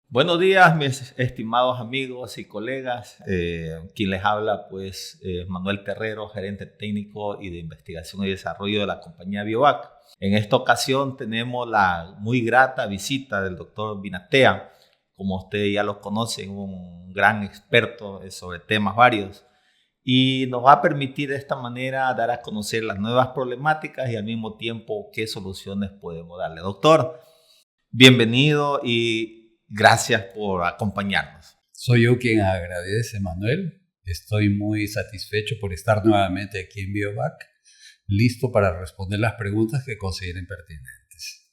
Buenos días, mis estimados amigos y colegas. Quien les habla, pues, Manuel Terrero, gerente técnico y de investigación y desarrollo de la compañía Biovac. En esta ocasión tenemos la muy grata visita del doctor Binatea. Como ustedes ya lo conocen, un gran experto sobre temas varios. Y nos va a permitir de esta manera dar a conocer las nuevas problemáticas y al mismo tiempo qué soluciones podemos darle. Doctor, bienvenido y gracias por acompañarnos. Soy yo quien agradece, Manuel. Estoy muy satisfecho por estar nuevamente aquí en Biovac, listo para responder las preguntas que consideren pertinentes.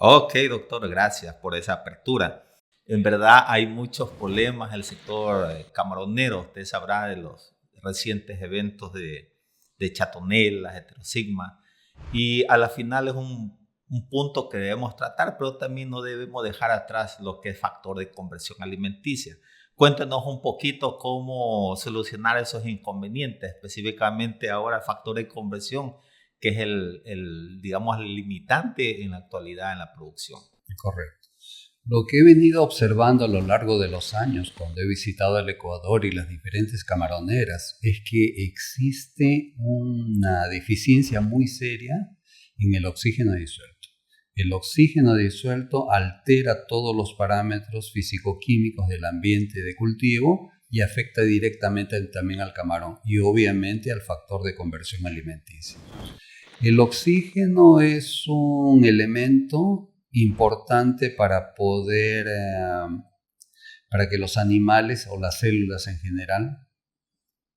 Ok, doctor, gracias por esa apertura. En verdad hay muchos problemas en el sector camaronero. Usted sabrá de los recientes eventos de Chatonel, Heterosigma. Y a la final es un punto que debemos tratar, pero también no debemos dejar atrás lo que es factor de conversión alimenticia. Cuéntenos un poquito cómo solucionar esos inconvenientes, específicamente ahora el factor de conversión, que es digamos, el limitante en la actualidad en la producción. Correcto. Lo que he venido observando a lo largo de los años cuando he visitado el Ecuador y las diferentes camaroneras es que existe una deficiencia muy seria en el oxígeno disuelto. El oxígeno disuelto altera todos los parámetros físico-químicos del ambiente de cultivo y afecta directamente también al camarón y obviamente al factor de conversión alimenticia. El oxígeno es un elemento importante para para que los animales o las células en general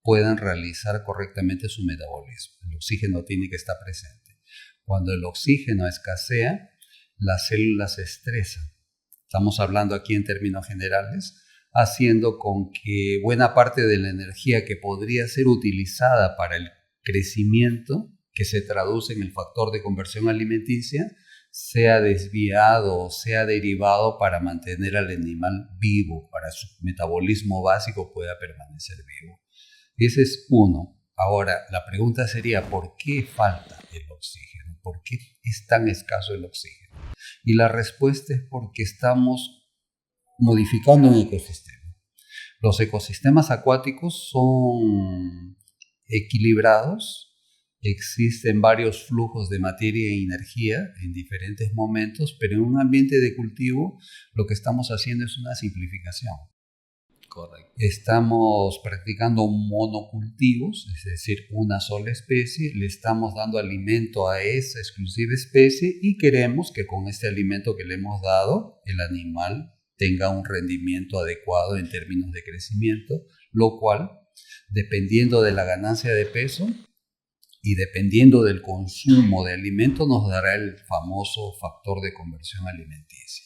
puedan realizar correctamente su metabolismo. El oxígeno tiene que estar presente. Cuando el oxígeno escasea, las células se estresan. Estamos hablando aquí en términos generales, haciendo con que buena parte de la energía que podría ser utilizada para el crecimiento, que se traduce en el factor de conversión alimenticia, sea desviado o sea derivado para mantener al animal vivo, para su metabolismo básico pueda permanecer vivo. Ese es uno. Ahora, la pregunta sería, ¿por qué falta el oxígeno? ¿Por qué es tan escaso el oxígeno? Y la respuesta es porque estamos modificando un ecosistema. Los ecosistemas acuáticos son equilibrados. Existen varios flujos de materia y energía en diferentes momentos, pero en un ambiente de cultivo lo que estamos haciendo es una simplificación. Correcto. Estamos practicando monocultivos, es decir, una sola especie, le estamos dando alimento a esa exclusiva especie y queremos que con este alimento que le hemos dado, el animal tenga un rendimiento adecuado en términos de crecimiento, lo cual, dependiendo de la ganancia de peso, y dependiendo del consumo de alimento nos dará el famoso factor de conversión alimenticia.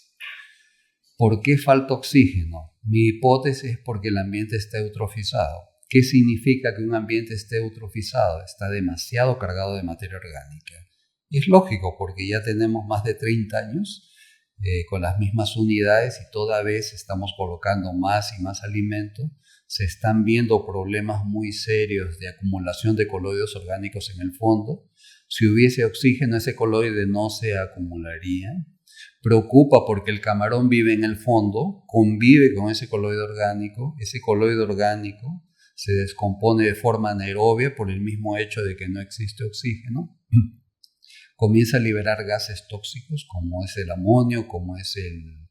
¿Por qué falta oxígeno? Mi hipótesis es porque el ambiente está eutrofizado. ¿Qué significa que un ambiente esté eutrofizado? Está demasiado cargado de materia orgánica. Y es lógico porque ya tenemos más de 30 años con las mismas unidades y toda vez estamos colocando más y más alimento. Se están viendo problemas muy serios de acumulación de coloides orgánicos en el fondo. Si hubiese oxígeno, ese coloide no se acumularía. Preocupa porque el camarón vive en el fondo, convive con ese coloide orgánico se descompone de forma anaerobia por el mismo hecho de que no existe oxígeno. Comienza a liberar gases tóxicos como es el amonio, como es el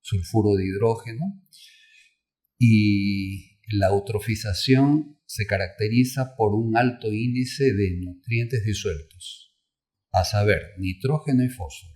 sulfuro de hidrógeno. Y la eutrofización se caracteriza por un alto índice de nutrientes disueltos, a saber, nitrógeno y fósforo.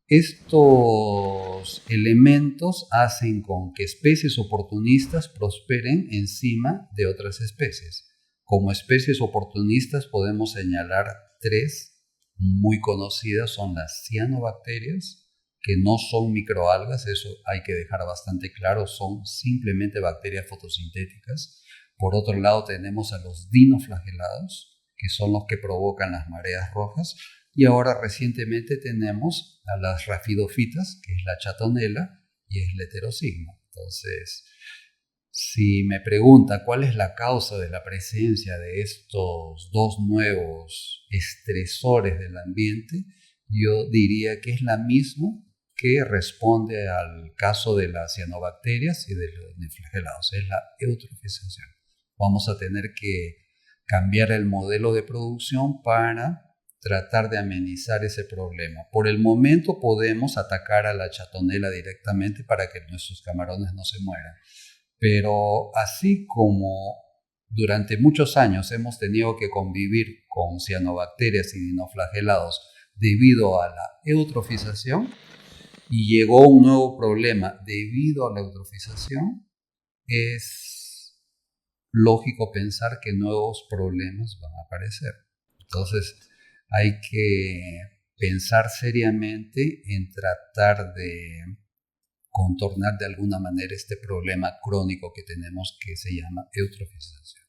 Estos elementos hacen con que especies oportunistas prosperen encima de otras especies. Como especies oportunistas podemos señalar 3 muy conocidas, son las cianobacterias, que no son microalgas, eso hay que dejar bastante claro, son simplemente bacterias fotosintéticas. Por otro lado tenemos a los dinoflagelados, que son los que provocan las mareas rojas, y ahora recientemente tenemos a las rafidofitas, que es la chatonela, y es la heterosigma. Entonces, si me pregunta cuál es la causa de la presencia de estos dos nuevos estresores del ambiente, yo diría que es la misma que responde al caso de las cianobacterias y de los neoflagelados, es la eutrofización. Vamos a tener que cambiar el modelo de producción para tratar de amenizar ese problema. Por el momento podemos atacar a la chatonela directamente para que nuestros camarones no se mueran. Pero así como durante muchos años hemos tenido que convivir con cianobacterias y dinoflagelados debido a la eutrofización, y llegó un nuevo problema debido a la eutrofización, es lógico pensar que nuevos problemas van a aparecer. Entonces, hay que pensar seriamente en tratar de contornar de alguna manera este problema crónico que tenemos que se llama eutrofización.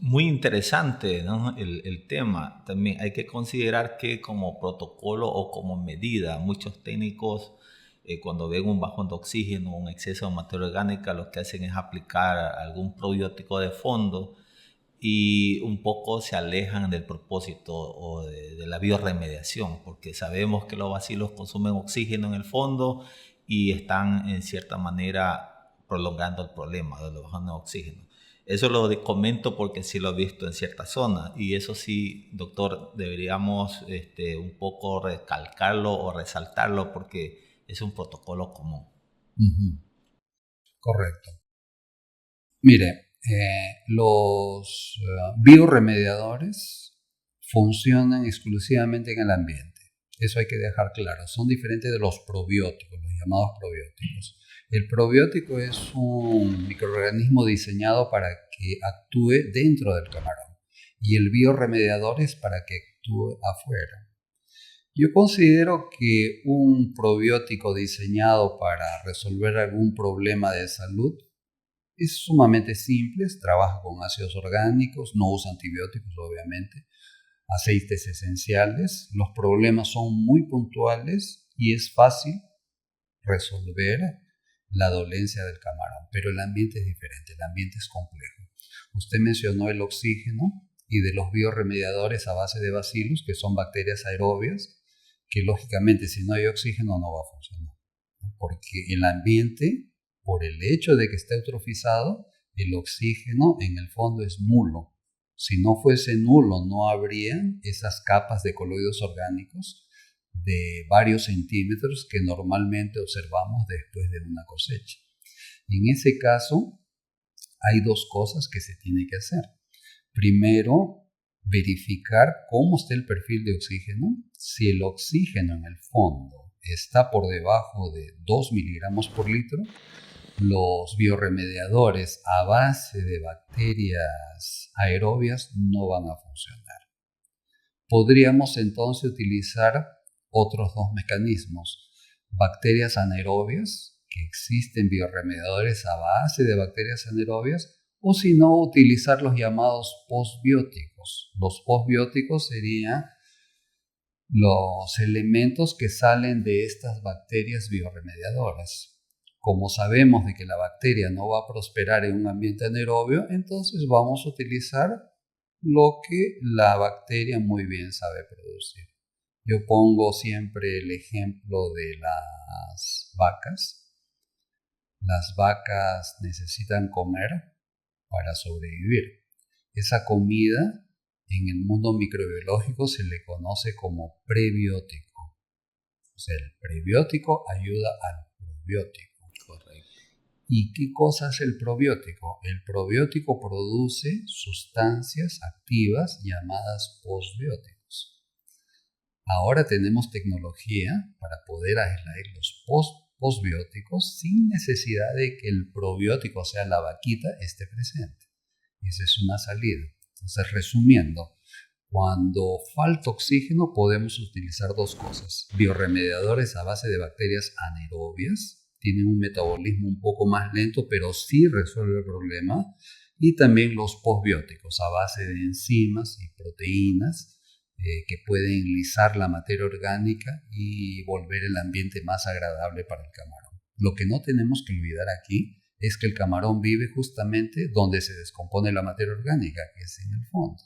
Muy interesante, ¿no? El tema. También hay que considerar que como protocolo o como medida, muchos técnicos cuando ven un bajón de oxígeno o un exceso de materia orgánica, lo que hacen es aplicar algún probiótico de fondo y un poco se alejan del propósito o de la biorremediación, porque sabemos que los bacilos consumen oxígeno en el fondo y están en cierta manera prolongando el problema de los bajones de oxígeno. Eso lo comento porque sí lo he visto en ciertas zonas y eso sí, doctor, deberíamos un poco recalcarlo o resaltarlo porque es un protocolo común. Correcto. Mire, los biorremediadores funcionan exclusivamente en el ambiente. Eso hay que dejar claro. Son diferentes de los probióticos, los llamados probióticos. El probiótico es un microorganismo diseñado para que actúe dentro del camarón y el biorremediador es para que actúe afuera. Yo considero que un probiótico diseñado para resolver algún problema de salud es sumamente simple, trabaja con ácidos orgánicos, no usa antibióticos obviamente, aceites esenciales, los problemas son muy puntuales y es fácil resolver la dolencia del camarón, pero el ambiente es diferente, el ambiente es complejo. Usted mencionó el oxígeno y de los biorremediadores a base de bacilos, que son bacterias aerobias, que lógicamente si no hay oxígeno no va a funcionar, ¿no? Porque el ambiente, por el hecho de que está eutrofizado, el oxígeno en el fondo es nulo. Si no fuese nulo, no habrían esas capas de coloides orgánicos de varios centímetros que normalmente observamos después de una cosecha. En ese caso, hay dos cosas que se tiene que hacer. Primero, verificar cómo está el perfil de oxígeno. Si el oxígeno en el fondo está por debajo de 2 miligramos por litro, los biorremediadores a base de bacterias aerobias no van a funcionar. Podríamos entonces utilizar otros dos mecanismos. Bacterias anaerobias, que existen biorremediadores a base de bacterias anaerobias, o si no, utilizar los llamados postbióticos. Los postbióticos serían los elementos que salen de estas bacterias biorremediadoras. Como sabemos de que la bacteria no va a prosperar en un ambiente anaerobio, entonces vamos a utilizar lo que la bacteria muy bien sabe producir. Yo pongo siempre el ejemplo de las vacas. Las vacas necesitan comer para sobrevivir. Esa comida en el mundo microbiológico se le conoce como prebiótico. O sea, el prebiótico ayuda al probiótico. Correcto. ¿Y qué cosa es el probiótico? El probiótico produce sustancias activas llamadas postbióticos. Ahora tenemos tecnología para poder aislar los postbióticos sin necesidad de que el probiótico, o sea, la vaquita, esté presente. Esa es una salida. Entonces, resumiendo, cuando falta oxígeno podemos utilizar dos cosas. Biorremediadores a base de bacterias anaerobias, tienen un metabolismo un poco más lento, pero sí resuelve el problema. Y también los postbióticos a base de enzimas y proteínas, que pueden lisar la materia orgánica y volver el ambiente más agradable para el camarón. Lo que no tenemos que olvidar aquí es que el camarón vive justamente donde se descompone la materia orgánica, que es en el fondo.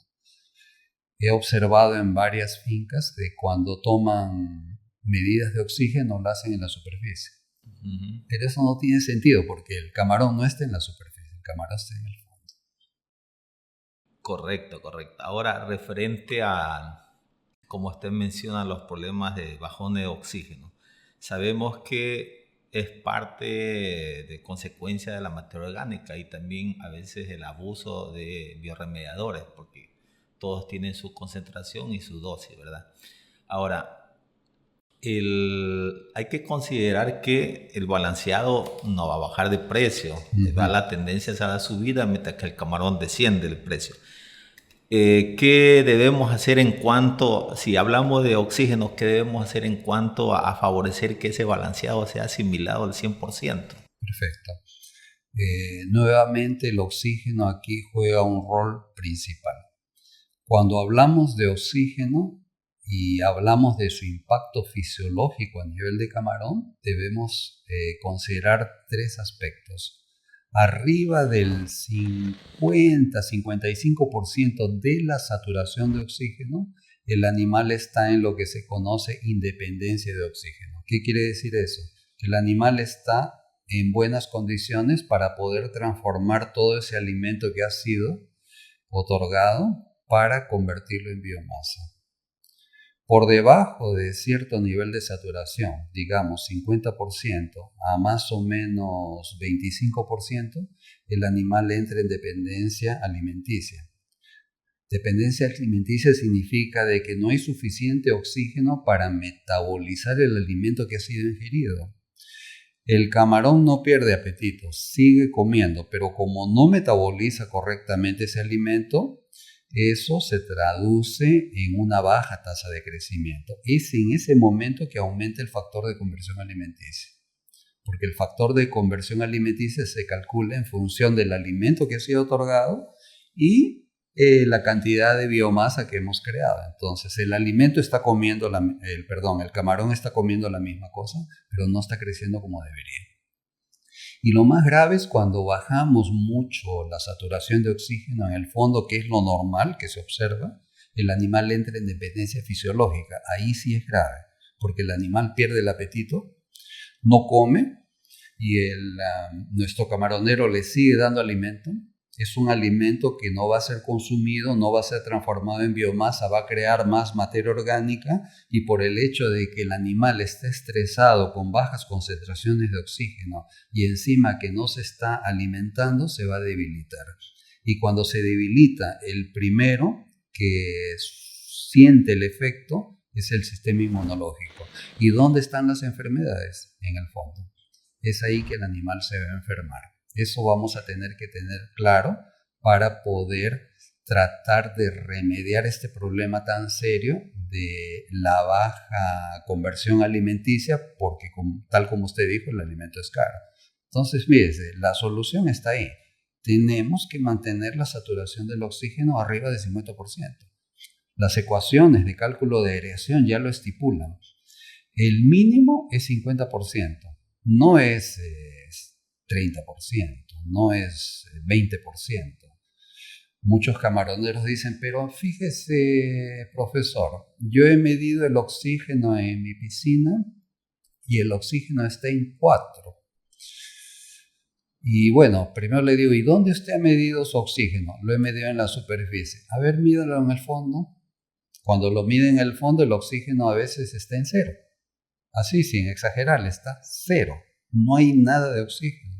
He observado en varias fincas que cuando toman medidas de oxígeno lo hacen en la superficie. Uh-huh. Pero eso no tiene sentido porque el camarón no está en la superficie, el camarón está en el fondo. Correcto. Ahora, referente a, como usted menciona, los problemas de bajón de oxígeno. Sabemos que es parte de consecuencia de la materia orgánica y también a veces el abuso de bioremediadores, porque todos tienen su concentración y su dosis, ¿verdad? Ahora, hay que considerar que el balanceado no va a bajar de precio, uh-huh. La tendencia es a la subida mientras que el camarón desciende el precio. ¿Qué debemos hacer en cuanto, si hablamos de oxígeno, qué debemos hacer en cuanto a favorecer que ese balanceado sea asimilado al 100%? Perfecto. Nuevamente el oxígeno aquí juega un rol principal. Cuando hablamos de oxígeno y hablamos de su impacto fisiológico a nivel de camarón, debemos considerar tres aspectos. Arriba del 50-55% de la saturación de oxígeno, el animal está en lo que se conoce independencia de oxígeno. ¿Qué quiere decir eso? Que el animal está en buenas condiciones para poder transformar todo ese alimento que ha sido otorgado para convertirlo en biomasa. Por debajo de cierto nivel de saturación, digamos 50% a más o menos 25%, el animal entra en dependencia alimenticia. Dependencia alimenticia significa de que no hay suficiente oxígeno para metabolizar el alimento que ha sido ingerido. El camarón no pierde apetito, sigue comiendo, pero como no metaboliza correctamente ese alimento, eso se traduce en una baja tasa de crecimiento. Es en ese momento que aumenta el factor de conversión alimenticia. Porque el factor de conversión alimenticia se calcula en función del alimento que ha sido otorgado y la cantidad de biomasa que hemos creado. Entonces, el alimento está comiendo, el camarón está comiendo la misma cosa, pero no está creciendo como debería. Y lo más grave es cuando bajamos mucho la saturación de oxígeno en el fondo, que es lo normal que se observa, el animal entra en dependencia fisiológica. Ahí sí es grave, porque el animal pierde el apetito, no come, y nuestro camaronero le sigue dando alimento. Es un alimento que no va a ser consumido, no va a ser transformado en biomasa, va a crear más materia orgánica y por el hecho de que el animal esté estresado con bajas concentraciones de oxígeno y encima que no se está alimentando, se va a debilitar. Y cuando se debilita, el primero que siente el efecto es el sistema inmunológico. ¿Y dónde están las enfermedades? En el fondo. Es ahí que el animal se va a enfermar. Eso vamos a tener que tener claro para poder tratar de remediar este problema tan serio de la baja conversión alimenticia, porque tal como usted dijo, el alimento es caro. Entonces, fíjese, la solución está ahí. Tenemos que mantener la saturación del oxígeno arriba del 50%. Las ecuaciones de cálculo de aireación ya lo estipulan. El mínimo es 50%, no es 30%, no es 20%. Muchos camaroneros dicen, pero fíjese, profesor, yo he medido el oxígeno en mi piscina y el oxígeno está en 4. Y bueno, primero le digo, ¿y dónde usted ha medido su oxígeno? Lo he medido en la superficie. A ver, mídalo en el fondo. Cuando lo mide en el fondo, el oxígeno a veces está en 0. Así, sin exagerar, está 0. No hay nada de oxígeno.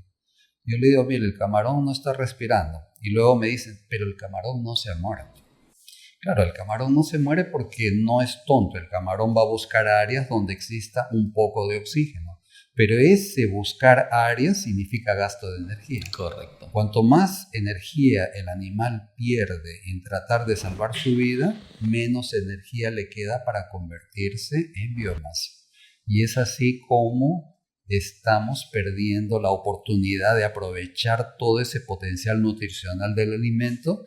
Yo le digo, mire, el camarón no está respirando. Y luego me dicen, pero el camarón no se muere. Claro, el camarón no se muere porque no es tonto. El camarón va a buscar áreas donde exista un poco de oxígeno. Pero ese buscar áreas significa gasto de energía. Correcto. Cuanto más energía el animal pierde en tratar de salvar su vida, menos energía le queda para convertirse en biomasa. Y es así como estamos perdiendo la oportunidad de aprovechar todo ese potencial nutricional del alimento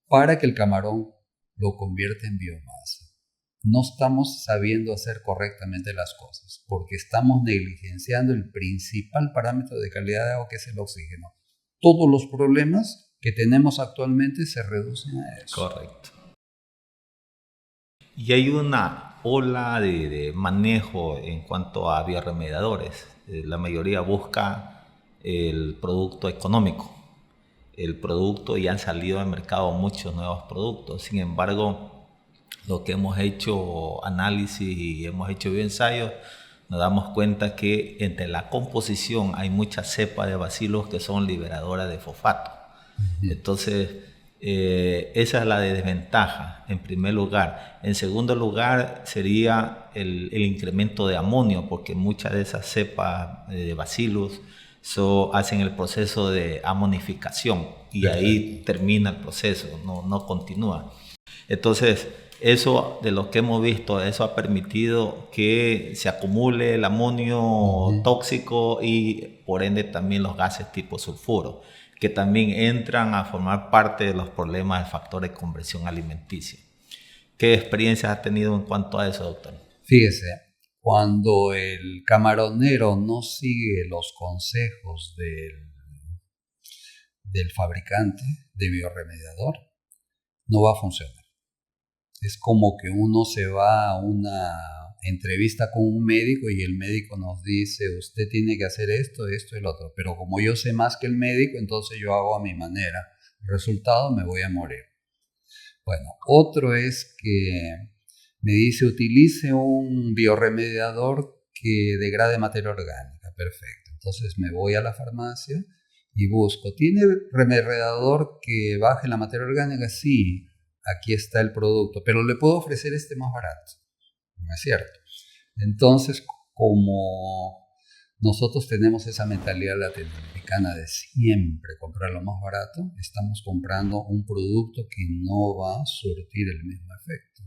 para que el camarón lo convierta en biomasa. no estamos sabiendo hacer correctamente las cosas, porque estamos negligenciando el principal parámetro de calidad de agua, que es el oxígeno. Todos los problemas que tenemos actualmente se reducen a eso. Correcto. Y hay una ola de manejo en cuanto a bioremediadores. La mayoría busca el producto económico, el producto, y han salido al mercado muchos nuevos productos. Sin embargo, lo que hemos hecho análisis y hemos hecho ensayos, nos damos cuenta que entre la composición hay muchas cepas de bacilos que son liberadoras de fosfato. Entonces, esa es la desventaja en primer lugar. En segundo lugar sería el incremento de amonio, porque muchas de esas cepas de bacilos hacen el proceso de amonificación y ahí termina el proceso, no continúa. Entonces, eso de lo que hemos visto, eso ha permitido que se acumule el amonio tóxico y por ende también los gases tipo sulfuro, que también entran a formar parte de los problemas del factor de conversión alimenticia. ¿Qué experiencias has tenido en cuanto a eso, doctor? Fíjese, cuando el camaronero no sigue los consejos del fabricante de biorremediador, no va a funcionar. Es como que uno se va a una entrevista con un médico y el médico nos dice, usted tiene que hacer esto, esto y lo otro, pero como yo sé más que el médico, entonces yo hago a mi manera. Resultado, me voy a morir. Bueno, otro es que me dice, utilice un biorremediador que degrade materia orgánica. Perfecto. Entonces me voy a la farmacia y busco, ¿tiene remediador que baje la materia orgánica? Sí. Aquí está el producto, pero le puedo ofrecer este más barato. ¿No es cierto? Entonces, como nosotros tenemos esa mentalidad latinoamericana de siempre comprar lo más barato, estamos comprando un producto que no va a surtir el mismo efecto.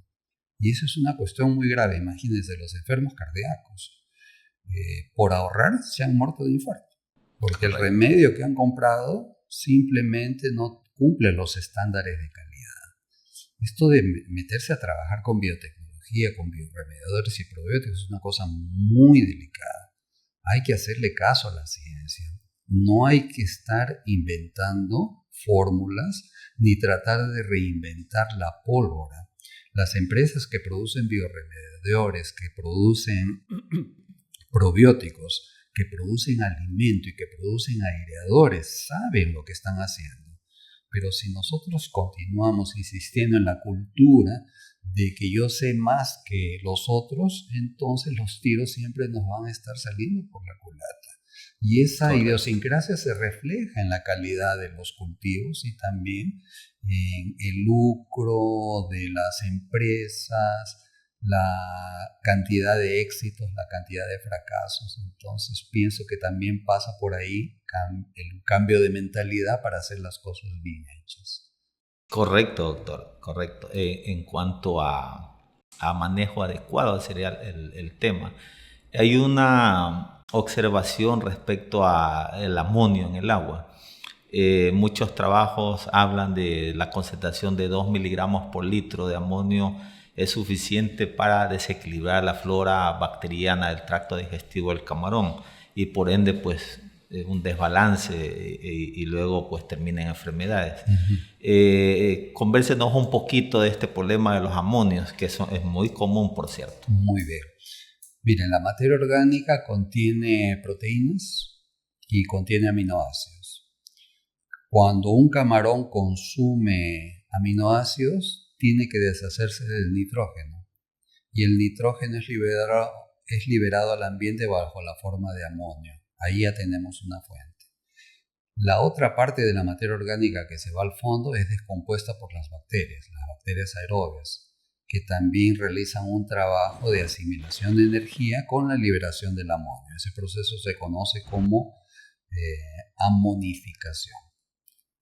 Y eso es una cuestión muy grave. Imagínense, los enfermos cardíacos, por ahorrar, se han muerto de infarto, porque el remedio que han comprado simplemente no cumple los estándares de calidad. Esto de meterse a trabajar con biotecnología, con biorremediadores y probióticos es una cosa muy delicada. Hay que hacerle caso a la ciencia. No hay que estar inventando fórmulas ni tratar de reinventar la pólvora. Las empresas que producen biorremediadores, que producen probióticos, que producen alimento y que producen aireadores, saben lo que están haciendo. Pero si nosotros continuamos insistiendo en la cultura de que yo sé más que los otros, entonces los tiros siempre nos van a estar saliendo por la culata. Y esa idiosincrasia se refleja en la calidad de los cultivos y también en el lucro de las empresas, la cantidad de éxitos, la cantidad de fracasos. Entonces pienso que también pasa por ahí el cambio de mentalidad para hacer las cosas bien hechas. Correcto, doctor, correcto. En cuanto a manejo adecuado sería el tema. Hay una observación respecto al amonio en el agua. Muchos trabajos hablan de la concentración de 2 miligramos por litro de amonio es suficiente para desequilibrar la flora bacteriana del tracto digestivo del camarón y por ende pues un desbalance y luego pues termina en enfermedades. Convérsenos un poquito de este problema de los amonios, que es muy común, por cierto. Muy bien. Miren, la materia orgánica contiene proteínas y contiene aminoácidos. Cuando un camarón consume aminoácidos, tiene que deshacerse del nitrógeno. Y el nitrógeno es liberado al ambiente bajo la forma de amonio. Ahí ya tenemos una fuente. La otra parte de la materia orgánica que se va al fondo es descompuesta por las bacterias aerobias, que también realizan un trabajo de asimilación de energía con la liberación del amonio. Ese proceso se conoce como amonificación.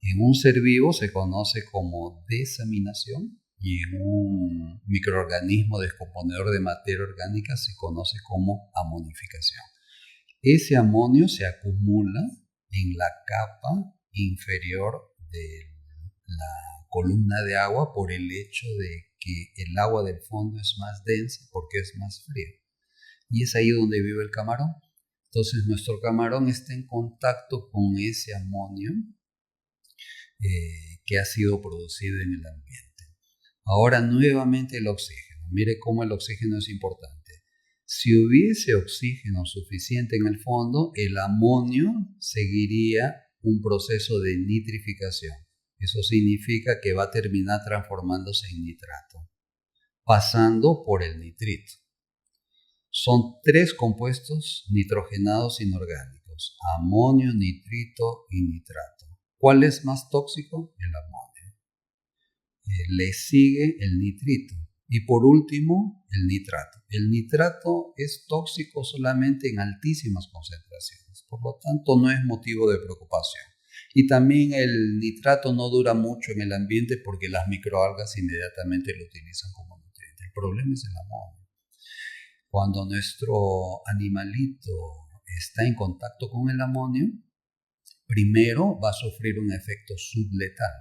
En un ser vivo se conoce como desaminación y en un microorganismo descomponedor de materia orgánica se conoce como amonificación. Ese amonio se acumula en la capa inferior de la columna de agua por el hecho de que el agua del fondo es más densa porque es más fría. Y es ahí donde vive el camarón. Entonces nuestro camarón está en contacto con ese amonio que ha sido producido en el ambiente. Ahora nuevamente el oxígeno. Mire cómo el oxígeno es importante. Si hubiese oxígeno suficiente en el fondo, el amonio seguiría un proceso de nitrificación. Eso significa que va a terminar transformándose en nitrato, pasando por el nitrito. Son 3 compuestos nitrogenados inorgánicos: amonio, nitrito y nitrato. ¿Cuál es más tóxico? El amonio. Le sigue el nitrito. Y por último, el nitrato. El nitrato es tóxico solamente en altísimas concentraciones, por lo tanto no es motivo de preocupación. Y también el nitrato no dura mucho en el ambiente porque las microalgas inmediatamente lo utilizan como nutriente. El problema es el amonio. Cuando nuestro animalito está en contacto con el amonio, primero va a sufrir un efecto subletal.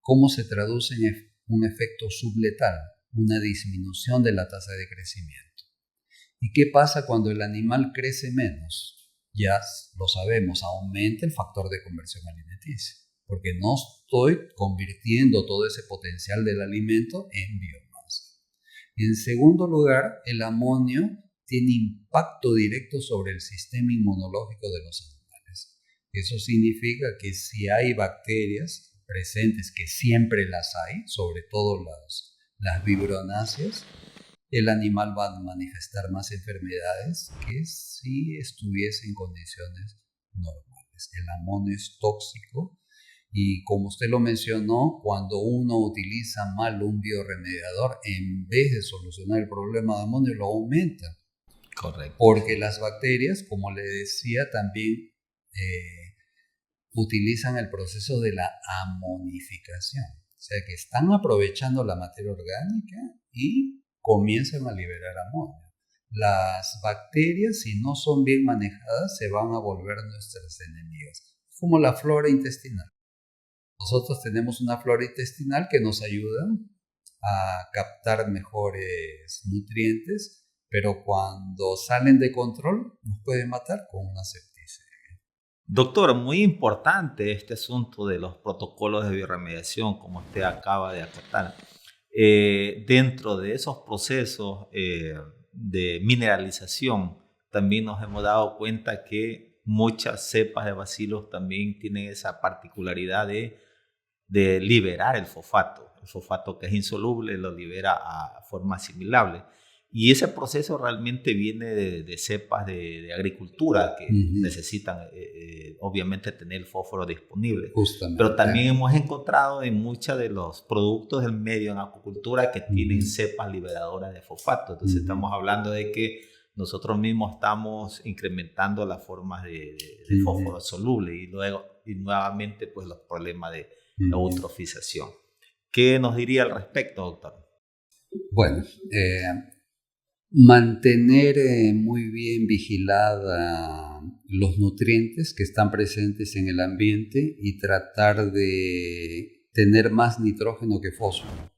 ¿Cómo se traduce en un efecto subletal? Una disminución de la tasa de crecimiento. ¿Y qué pasa cuando el animal crece menos? Ya lo sabemos, aumenta el factor de conversión alimenticia, porque no estoy convirtiendo todo ese potencial del alimento en biomasa. En segundo lugar, el amonio tiene impacto directo sobre el sistema inmunológico de los animales. Eso significa que si hay bacterias presentes, que siempre las hay, sobre todo las vibronáceas, el animal va a manifestar más enfermedades que si estuviese en condiciones normales. El amonio es tóxico y, como usted lo mencionó, cuando uno utiliza mal un bioremediador, en vez de solucionar el problema de amonio, lo aumenta. Correcto. Porque las bacterias, como le decía, también utilizan el proceso de la amonificación. O sea que están aprovechando la materia orgánica y comienzan a liberar amonio. Las bacterias, si no son bien manejadas, se van a volver nuestras enemigas. Es como la flora intestinal. Nosotros tenemos una flora intestinal que nos ayuda a captar mejores nutrientes, pero cuando salen de control nos pueden matar con una septicemia. Doctor, muy importante este asunto de los protocolos de bioremediación, como usted acaba de acotar. Dentro de esos procesos de mineralización, también nos hemos dado cuenta que muchas cepas de bacilos también tienen esa particularidad de liberar el fosfato. El fosfato, que es insoluble, lo libera a forma asimilable. Y ese proceso realmente viene de cepas de agricultura que necesitan obviamente tener el fósforo disponible. Justamente. Pero también hemos encontrado en muchos de los productos del medio en acuicultura que tienen cepas liberadoras de fosfato. Entonces estamos hablando de que nosotros mismos estamos incrementando las formas de fósforo soluble y nuevamente pues los problemas de eutrofización. ¿Qué nos diría al respecto, doctor? Bueno, mantener muy bien vigilada los nutrientes que están presentes en el ambiente y tratar de tener más nitrógeno que fósforo.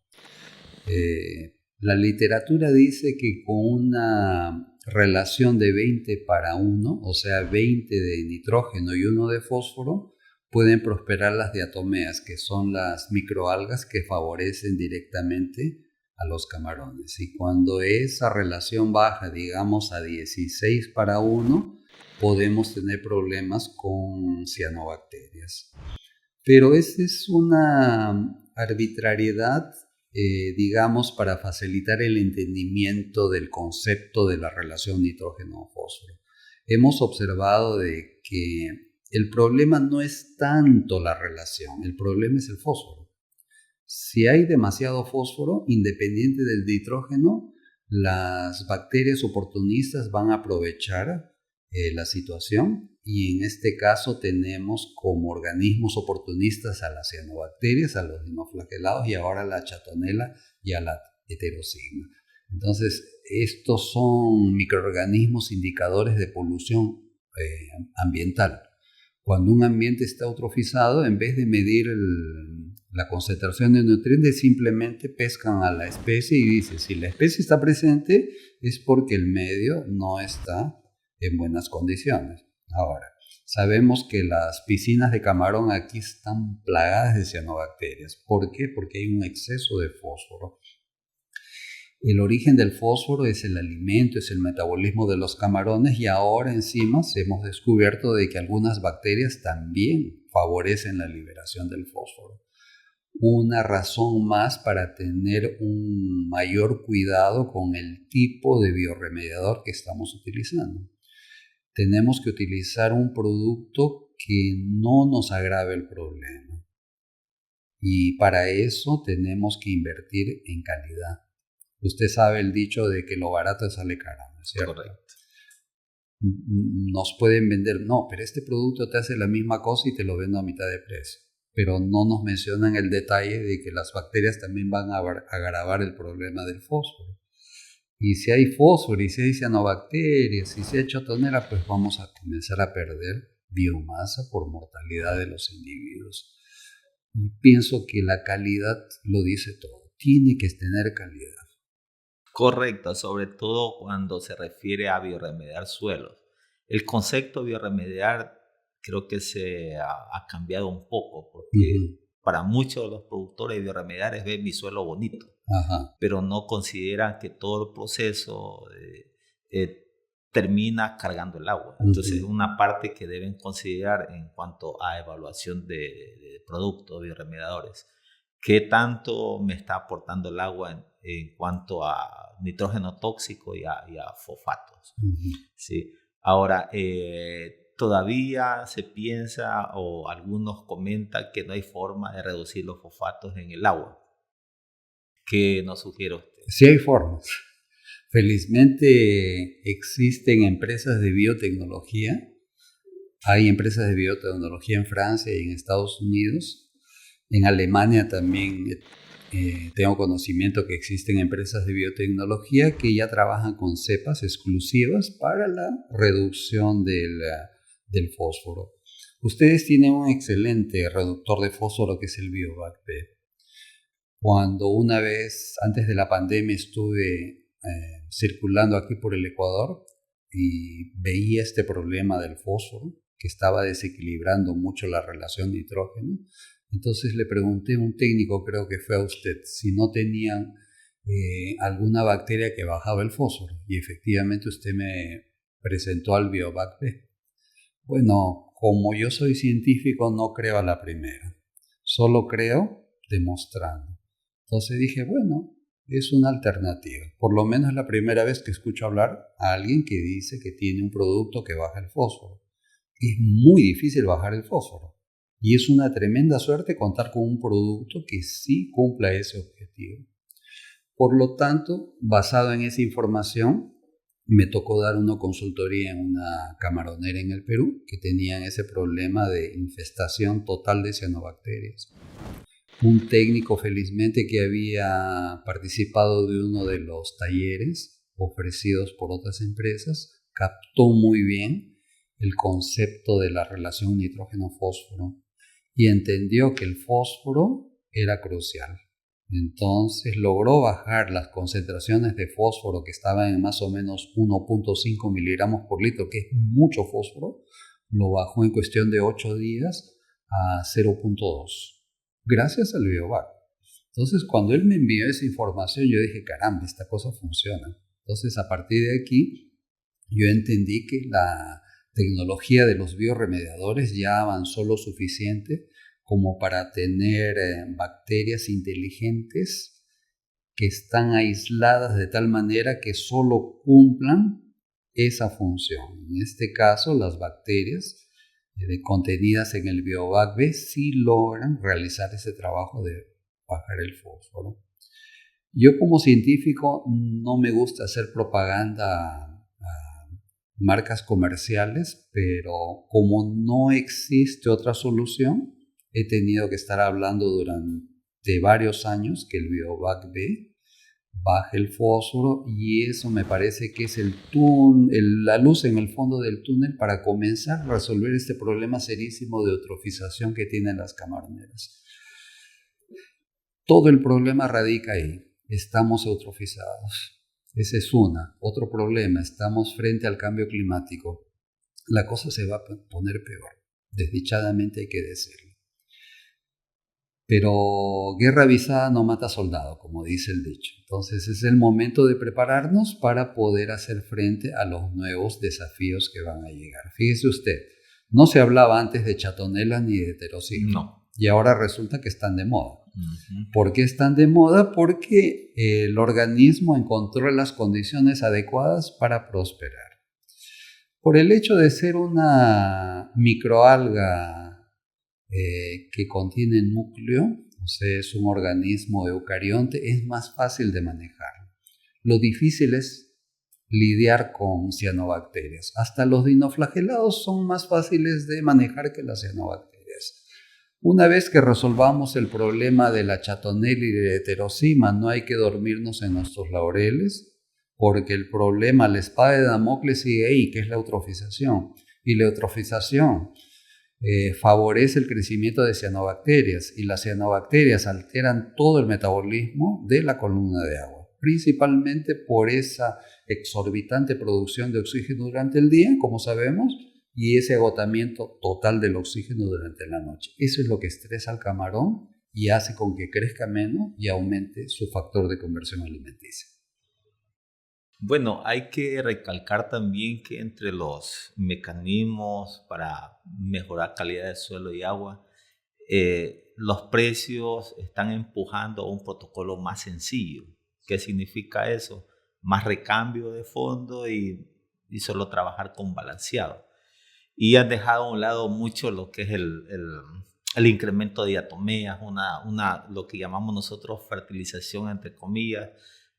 La literatura dice que con una relación de 20:1, o sea 20 de nitrógeno y 1 de fósforo, pueden prosperar las diatomeas, que son las microalgas que favorecen directamente a los camarones. Y cuando esa relación baja, digamos, a 16:1, podemos tener problemas con cianobacterias. Pero esa es una arbitrariedad, digamos, para facilitar el entendimiento del concepto de la relación nitrógeno-fósforo. Hemos observado de que el problema no es tanto la relación, el problema es el fósforo. Si hay demasiado fósforo, independiente del nitrógeno, las bacterias oportunistas van a aprovechar la situación, y en este caso tenemos como organismos oportunistas a las cianobacterias, a los dinoflagelados y ahora a la chatonela y a la heterosigma. Entonces, estos son microorganismos indicadores de polución ambiental. Cuando un ambiente está eutrofizado, en vez de medir la concentración de nutrientes, simplemente pescan a la especie y dicen, si la especie está presente es porque el medio no está en buenas condiciones. Ahora, sabemos que las piscinas de camarón aquí están plagadas de cianobacterias. ¿Por qué? Porque hay un exceso de fósforo. El origen del fósforo es el alimento, es el metabolismo de los camarones, y ahora encima hemos descubierto de que algunas bacterias también favorecen la liberación del fósforo. Una razón más para tener un mayor cuidado con el tipo de biorremediador que estamos utilizando. Tenemos que utilizar un producto que no nos agrave el problema. Y para eso tenemos que invertir en calidad. Usted sabe el dicho de que lo barato sale caro, ¿no es cierto? Correcto. Nos pueden vender, no, pero este producto te hace la misma cosa y te lo vendo a mitad de precio. Pero no nos mencionan el detalle de que las bacterias también van a agravar el problema del fósforo. Y si hay fósforo, y si hay cianobacterias, y si hay chotonera, pues vamos a comenzar a perder biomasa por mortalidad de los individuos. Y pienso que la calidad lo dice todo. Tiene que tener calidad. Correcto, sobre todo cuando se refiere a biorremediar suelos. El concepto de biorremediar creo que se ha cambiado un poco, porque para muchos de los productores biorremediar es ver mi suelo bonito, pero no consideran que todo el proceso termina cargando el agua. Entonces es una parte que deben considerar en cuanto a evaluación de productos biorremediadores. ¿Qué tanto me está aportando el agua en cuanto a nitrógeno tóxico y a fosfatos? ¿Sí? Ahora, todavía se piensa o algunos comentan que no hay forma de reducir los fosfatos en el agua. ¿Qué nos sugiere usted? Sí hay formas. Felizmente existen empresas de biotecnología. Hay empresas de biotecnología en Francia y en Estados Unidos. En Alemania también tengo conocimiento que existen empresas de biotecnología que ya trabajan con cepas exclusivas para la reducción del fósforo. Ustedes tienen un excelente reductor de fósforo que es el BioVac-P. Cuando una vez antes de la pandemia estuve circulando aquí por el Ecuador y veía este problema del fósforo que estaba desequilibrando mucho la relación nitrógeno, entonces le pregunté a un técnico, creo que fue a usted, si no tenían alguna bacteria que bajaba el fósforo. Y efectivamente usted me presentó al BioVac-P. Bueno, como yo soy científico, no creo a la primera. Solo creo demostrando. Entonces dije, bueno, es una alternativa. Por lo menos es la primera vez que escucho hablar a alguien que dice que tiene un producto que baja el fósforo. Es muy difícil bajar el fósforo. Y es una tremenda suerte contar con un producto que sí cumpla ese objetivo. Por lo tanto, basado en esa información, me tocó dar una consultoría en una camaronera en el Perú que tenían ese problema de infestación total de cianobacterias. Un técnico, felizmente, que había participado de uno de los talleres ofrecidos por otras empresas, captó muy bien el concepto de la relación nitrógeno-fósforo y entendió que el fósforo era crucial. Entonces logró bajar las concentraciones de fósforo que estaban en más o menos 1.5 miligramos por litro, que es mucho fósforo, lo bajó en cuestión de 8 días a 0.2, gracias al BioVac. Entonces cuando él me envió esa información yo dije, caramba, esta cosa funciona. Entonces a partir de aquí yo entendí que la tecnología de los biorremediadores ya avanzó lo suficiente como para tener bacterias inteligentes que están aisladas de tal manera que solo cumplan esa función. En este caso, las bacterias contenidas en el BioVac-B sí logran realizar ese trabajo de bajar el fósforo. Yo como científico no me gusta hacer propaganda marcas comerciales, pero como no existe otra solución, he tenido que estar hablando durante varios años que el BioVac-B baje el fósforo y eso me parece que es la luz en el fondo del túnel para comenzar a resolver este problema serísimo de eutrofización que tienen las camaroneras. Todo el problema radica ahí, estamos eutrofizados. Ese es otro problema, estamos frente al cambio climático. La cosa se va a poner peor, desdichadamente hay que decirlo. Pero guerra avisada no mata soldado, como dice el dicho. Entonces es el momento de prepararnos para poder hacer frente a los nuevos desafíos que van a llegar. Fíjese usted, no se hablaba antes de chatonela ni de heterociclo. No. Y ahora resulta que están de moda. Uh-huh. ¿Por qué están de moda? Porque el organismo encontró las condiciones adecuadas para prosperar. Por el hecho de ser una microalga que contiene núcleo, o sea, es un organismo eucarionte, es más fácil de manejar. Lo difícil es lidiar con cianobacterias. Hasta los dinoflagelados son más fáciles de manejar que las cianobacterias. Una vez que resolvamos el problema de la chatonela y de heterocima, no hay que dormirnos en nuestros laureles, porque el problema, la espada de Damocles sigue ahí, que es la eutrofización. Y la eutrofización favorece el crecimiento de cianobacterias, y las cianobacterias alteran todo el metabolismo de la columna de agua, principalmente por esa exorbitante producción de oxígeno durante el día, como sabemos, y ese agotamiento total del oxígeno durante la noche. Eso es lo que estresa al camarón y hace con que crezca menos y aumente su factor de conversión alimenticia. Bueno, hay que recalcar también que entre los mecanismos para mejorar calidad de suelo y agua, los precios están empujando a un protocolo más sencillo. ¿Qué significa eso? Más recambio de fondo y solo trabajar con balanceado. Y han dejado a un lado mucho lo que es el incremento de diatomeas, lo que llamamos nosotros fertilización, entre comillas,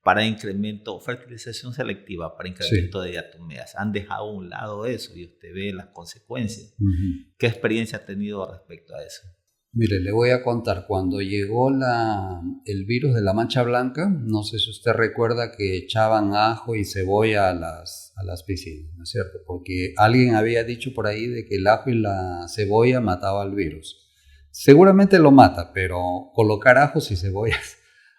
fertilización selectiva para incremento de diatomeas. Han dejado a un lado eso y usted ve las consecuencias. Uh-huh. ¿Qué experiencia ha tenido respecto a eso? Mire, le voy a contar, cuando llegó el virus de la mancha blanca, no sé si usted recuerda que echaban ajo y cebolla a las piscinas, ¿no es cierto? Porque alguien había dicho por ahí de que el ajo y la cebolla mataba al virus. Seguramente lo mata, pero colocar ajos y cebollas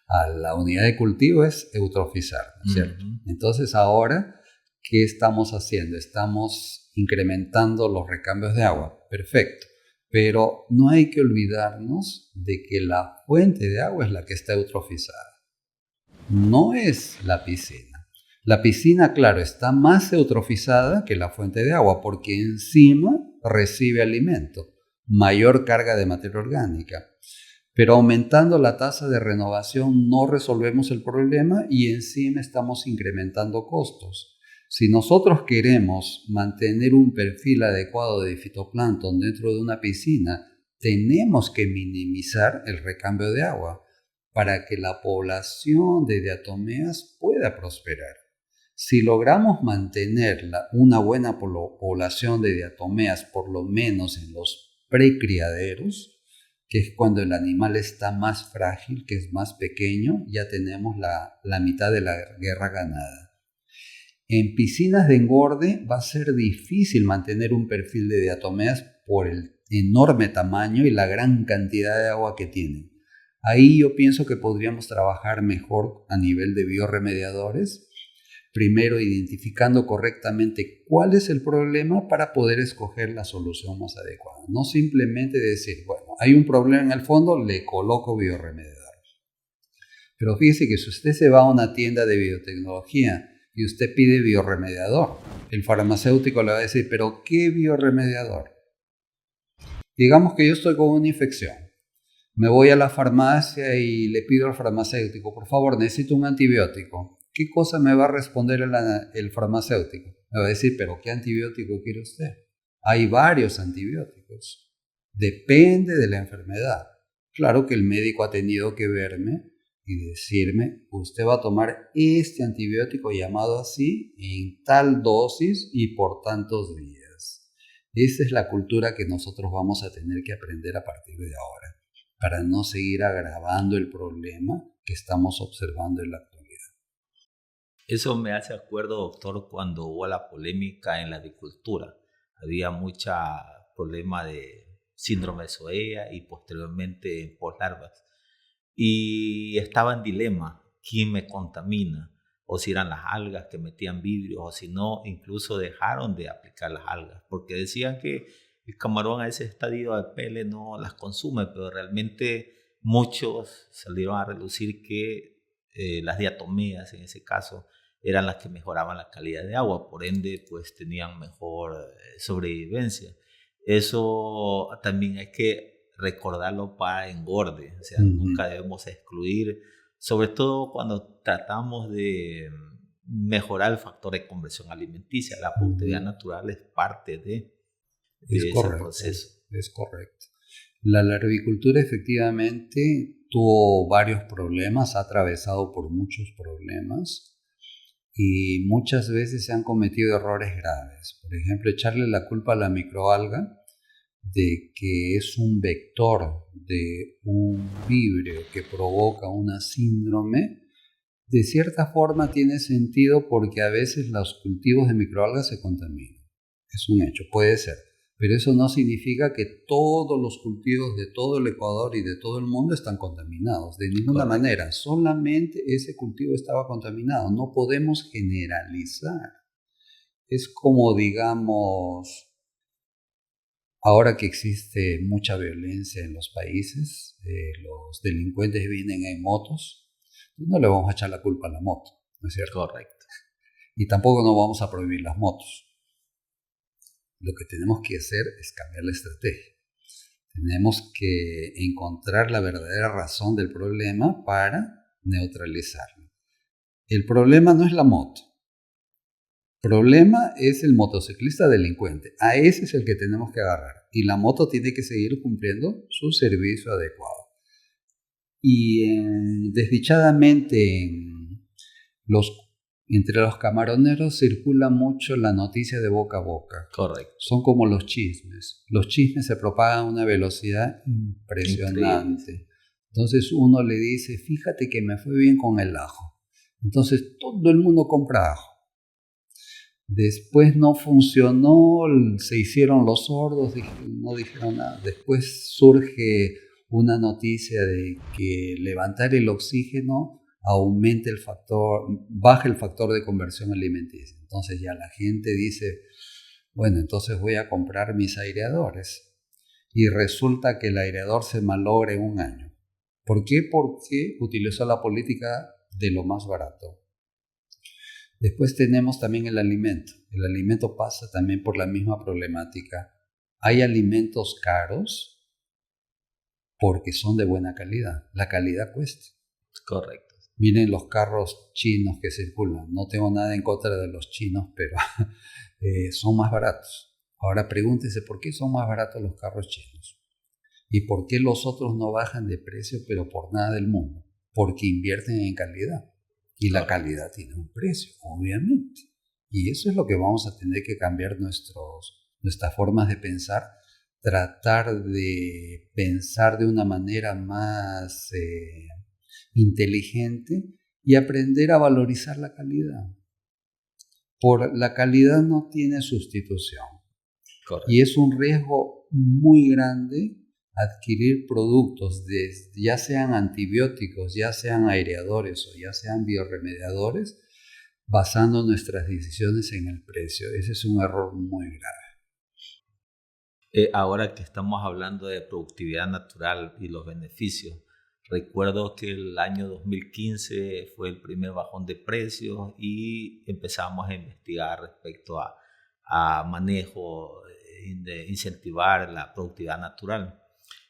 a la unidad de cultivo es eutrofizar, ¿no es cierto? Uh-huh. Entonces ahora, ¿qué estamos haciendo? Estamos incrementando los recambios de agua, perfecto. Pero no hay que olvidarnos de que la fuente de agua es la que está eutrofizada. No es la piscina. La piscina, claro, está más eutrofizada que la fuente de agua porque encima recibe alimento, mayor carga de materia orgánica. Pero aumentando la tasa de renovación no resolvemos el problema y encima estamos incrementando costos. Si nosotros queremos mantener un perfil adecuado de fitoplancton dentro de una piscina, tenemos que minimizar el recambio de agua para que la población de diatomeas pueda prosperar. Si logramos mantener una buena población de diatomeas, por lo menos en los precriaderos, que es cuando el animal está más frágil, que es más pequeño, ya tenemos la mitad de la guerra ganada. En piscinas de engorde va a ser difícil mantener un perfil de diatomeas por el enorme tamaño y la gran cantidad de agua que tienen. Ahí yo pienso que podríamos trabajar mejor a nivel de biorremediadores, primero identificando correctamente cuál es el problema para poder escoger la solución más adecuada. No simplemente decir, bueno, hay un problema en el fondo, le coloco biorremediador. Pero fíjese que si usted se va a una tienda de biotecnología y usted pide biorremediador, el farmacéutico le va a decir, ¿pero qué biorremediador? Digamos que yo estoy con una infección. Me voy a la farmacia y le pido al farmacéutico, por favor, necesito un antibiótico. ¿Qué cosa me va a responder el farmacéutico? Me va a decir, ¿pero qué antibiótico quiere usted? Hay varios antibióticos. Depende de la enfermedad. Claro que el médico ha tenido que verme y decirme, usted va a tomar este antibiótico llamado así, en tal dosis y por tantos días. Esa es la cultura que nosotros vamos a tener que aprender a partir de ahora, para no seguir agravando el problema que estamos observando en la actualidad. Eso me hace acuerdo, doctor, cuando hubo la polémica en la agricultura. Había mucha problema de síndrome de Soea y posteriormente en poslarvas. Y estaba en dilema, ¿quién me contamina? O si eran las algas que metían vidrio, o si no, incluso dejaron de aplicar las algas, porque decían que el camarón a ese estadio de pele no las consume, pero realmente muchos salieron a relucir que las diatomeas en ese caso eran las que mejoraban la calidad de agua, por ende pues tenían mejor sobrevivencia. Eso también hay que recordarlo para engorde, o sea, nunca debemos excluir, sobre todo cuando tratamos de mejorar el factor de conversión alimenticia. La productividad natural es parte de ese proceso. Es correcto. La larvicultura efectivamente tuvo varios problemas, ha atravesado por muchos problemas y muchas veces se han cometido errores graves. Por ejemplo, echarle la culpa a la microalga de que es un vector de un vibrio que provoca una síndrome, de cierta forma tiene sentido porque a veces los cultivos de microalgas se contaminan. Es un hecho, puede ser. Pero eso no significa que todos los cultivos de todo el Ecuador y de todo el mundo están contaminados. De ninguna manera. Solamente ese cultivo estaba contaminado. No podemos generalizar. Es como, digamos, ahora que existe mucha violencia en los países, los delincuentes vienen en motos, no le vamos a echar la culpa a la moto, ¿no es cierto? Correcto. Y tampoco no vamos a prohibir las motos. Lo que tenemos que hacer es cambiar la estrategia. Tenemos que encontrar la verdadera razón del problema para neutralizarlo. El problema no es la moto. El problema es el motociclista delincuente. A ese es el que tenemos que agarrar. Y la moto tiene que seguir cumpliendo su servicio adecuado. Y desdichadamente entre los camaroneros circula mucho la noticia de boca a boca. Correcto. Son como los chismes. Los chismes se propagan a una velocidad impresionante. Increíble. Entonces uno le dice, fíjate que me fue bien con el ajo. Entonces todo el mundo compra ajo. Después no funcionó, se hicieron los sordos, no dijeron nada. Después surge una noticia de que levantar el oxígeno baja el factor de conversión alimenticia. Entonces ya la gente dice, bueno, entonces voy a comprar mis aireadores. Y resulta que el aireador se malogra en un año. ¿Por qué? Porque utilizó la política de lo más barato. Después tenemos también el alimento. El alimento pasa también por la misma problemática. Hay alimentos caros porque son de buena calidad. La calidad cuesta. Correcto. Miren los carros chinos que circulan. No tengo nada en contra de los chinos, pero son más baratos. Ahora pregúntese por qué son más baratos los carros chinos. ¿Y por qué los otros no bajan de precio, pero por nada del mundo? Porque invierten en calidad. Y la calidad tiene un precio, obviamente. Y eso es lo que vamos a tener que cambiar nuestras formas de pensar. Tratar de pensar de una manera más inteligente y aprender a valorizar la calidad. La calidad no tiene sustitución. Correcto. Y es un riesgo muy grande adquirir productos, ya sean antibióticos, ya sean aireadores o ya sean biorremediadores, basando nuestras decisiones en el precio. Ese es un error muy grave. Ahora que estamos hablando de productividad natural y los beneficios, recuerdo que el año 2015 fue el primer bajón de precios y empezamos a investigar respecto a manejo, de incentivar la productividad natural.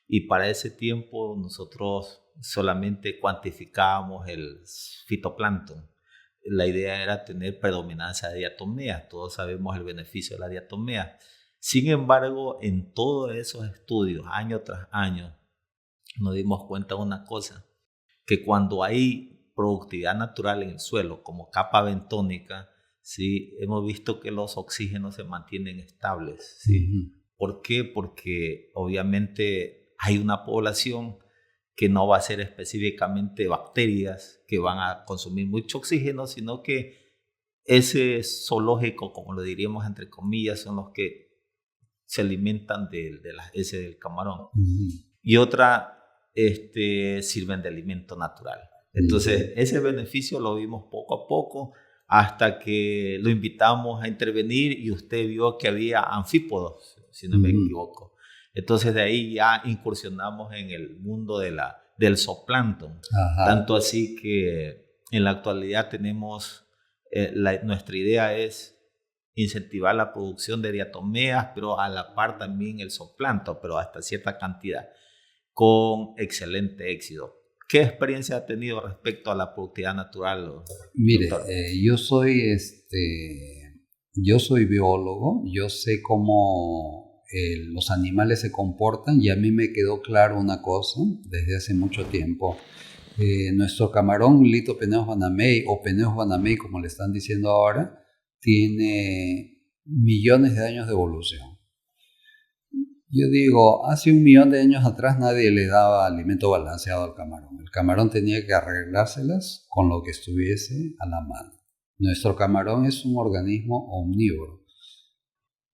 Y para ese tiempo nosotros solamente cuantificábamos el fitoplancton. La idea era tener predominancia de diatomeas. Todos sabemos el beneficio de la diatomea. Sin embargo, en todos esos estudios, año tras año, nos dimos cuenta de una cosa, que cuando hay productividad natural en el suelo, como capa bentónica, ¿sí? Hemos visto que los oxígenos se mantienen estables. ¿Sí? ¿Por qué? Porque obviamente hay una población que no va a ser específicamente bacterias que van a consumir mucho oxígeno, sino que ese zoológico, como lo diríamos entre comillas, son los que se alimentan ese del camarón. Y otra sirven de alimento natural. Entonces, ese beneficio lo vimos poco a poco hasta que lo invitamos a intervenir y usted vio que había anfípodos, si no me equivoco. Entonces, de ahí ya incursionamos en el mundo del zooplancton. Tanto así que en la actualidad tenemos, nuestra idea es incentivar la producción de diatomeas, pero a la par también el zooplancton, pero hasta cierta cantidad, con excelente éxito. ¿Qué experiencia ha tenido respecto a la productividad natural? Mire, yo soy biólogo, yo sé cómo los animales se comportan y a mí me quedó claro una cosa desde hace mucho tiempo. Nuestro camarón Lithopeneus banamei o Peneus banamei, como le están diciendo ahora, tiene millones de años de evolución. Yo digo, hace 1 millón de años atrás nadie le daba alimento balanceado al camarón. El camarón tenía que arreglárselas con lo que estuviese a la mano. Nuestro camarón es un organismo omnívoro,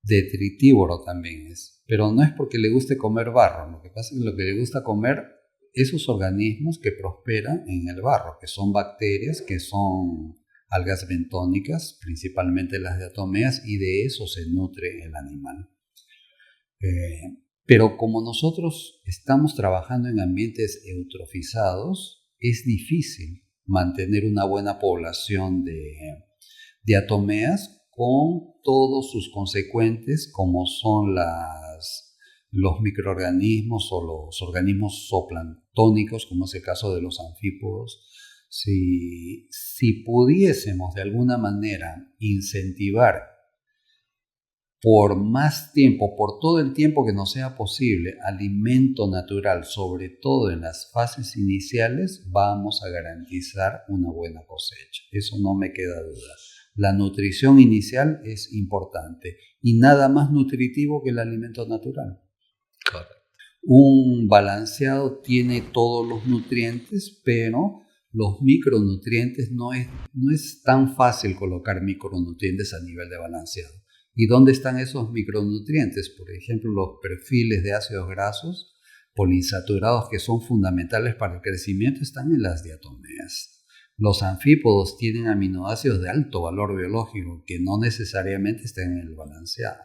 detritívoro también es, pero no es porque le guste comer barro. Lo que pasa es que lo que le gusta comer esos organismos que prosperan en el barro, que son bacterias, que son algas bentónicas, principalmente las diatomeas, y de eso se nutre el animal. Pero como nosotros estamos trabajando en ambientes eutrofizados, es difícil mantener una buena población de diatomeas con todos sus consecuentes, como son los microorganismos o los organismos zooplanctónicos, como es el caso de los anfípodos. Si pudiésemos de alguna manera incentivar por más tiempo, por todo el tiempo que nos sea posible, alimento natural, sobre todo en las fases iniciales, vamos a garantizar una buena cosecha. Eso no me queda duda. La nutrición inicial es importante y nada más nutritivo que el alimento natural. Correcto. Un balanceado tiene todos los nutrientes, pero los micronutrientes no es tan fácil colocar micronutrientes a nivel de balanceado. ¿Y dónde están esos micronutrientes? Por ejemplo, los perfiles de ácidos grasos poliinsaturados que son fundamentales para el crecimiento están en las diatomeas. Los anfípodos tienen aminoácidos de alto valor biológico que no necesariamente están en el balanceado.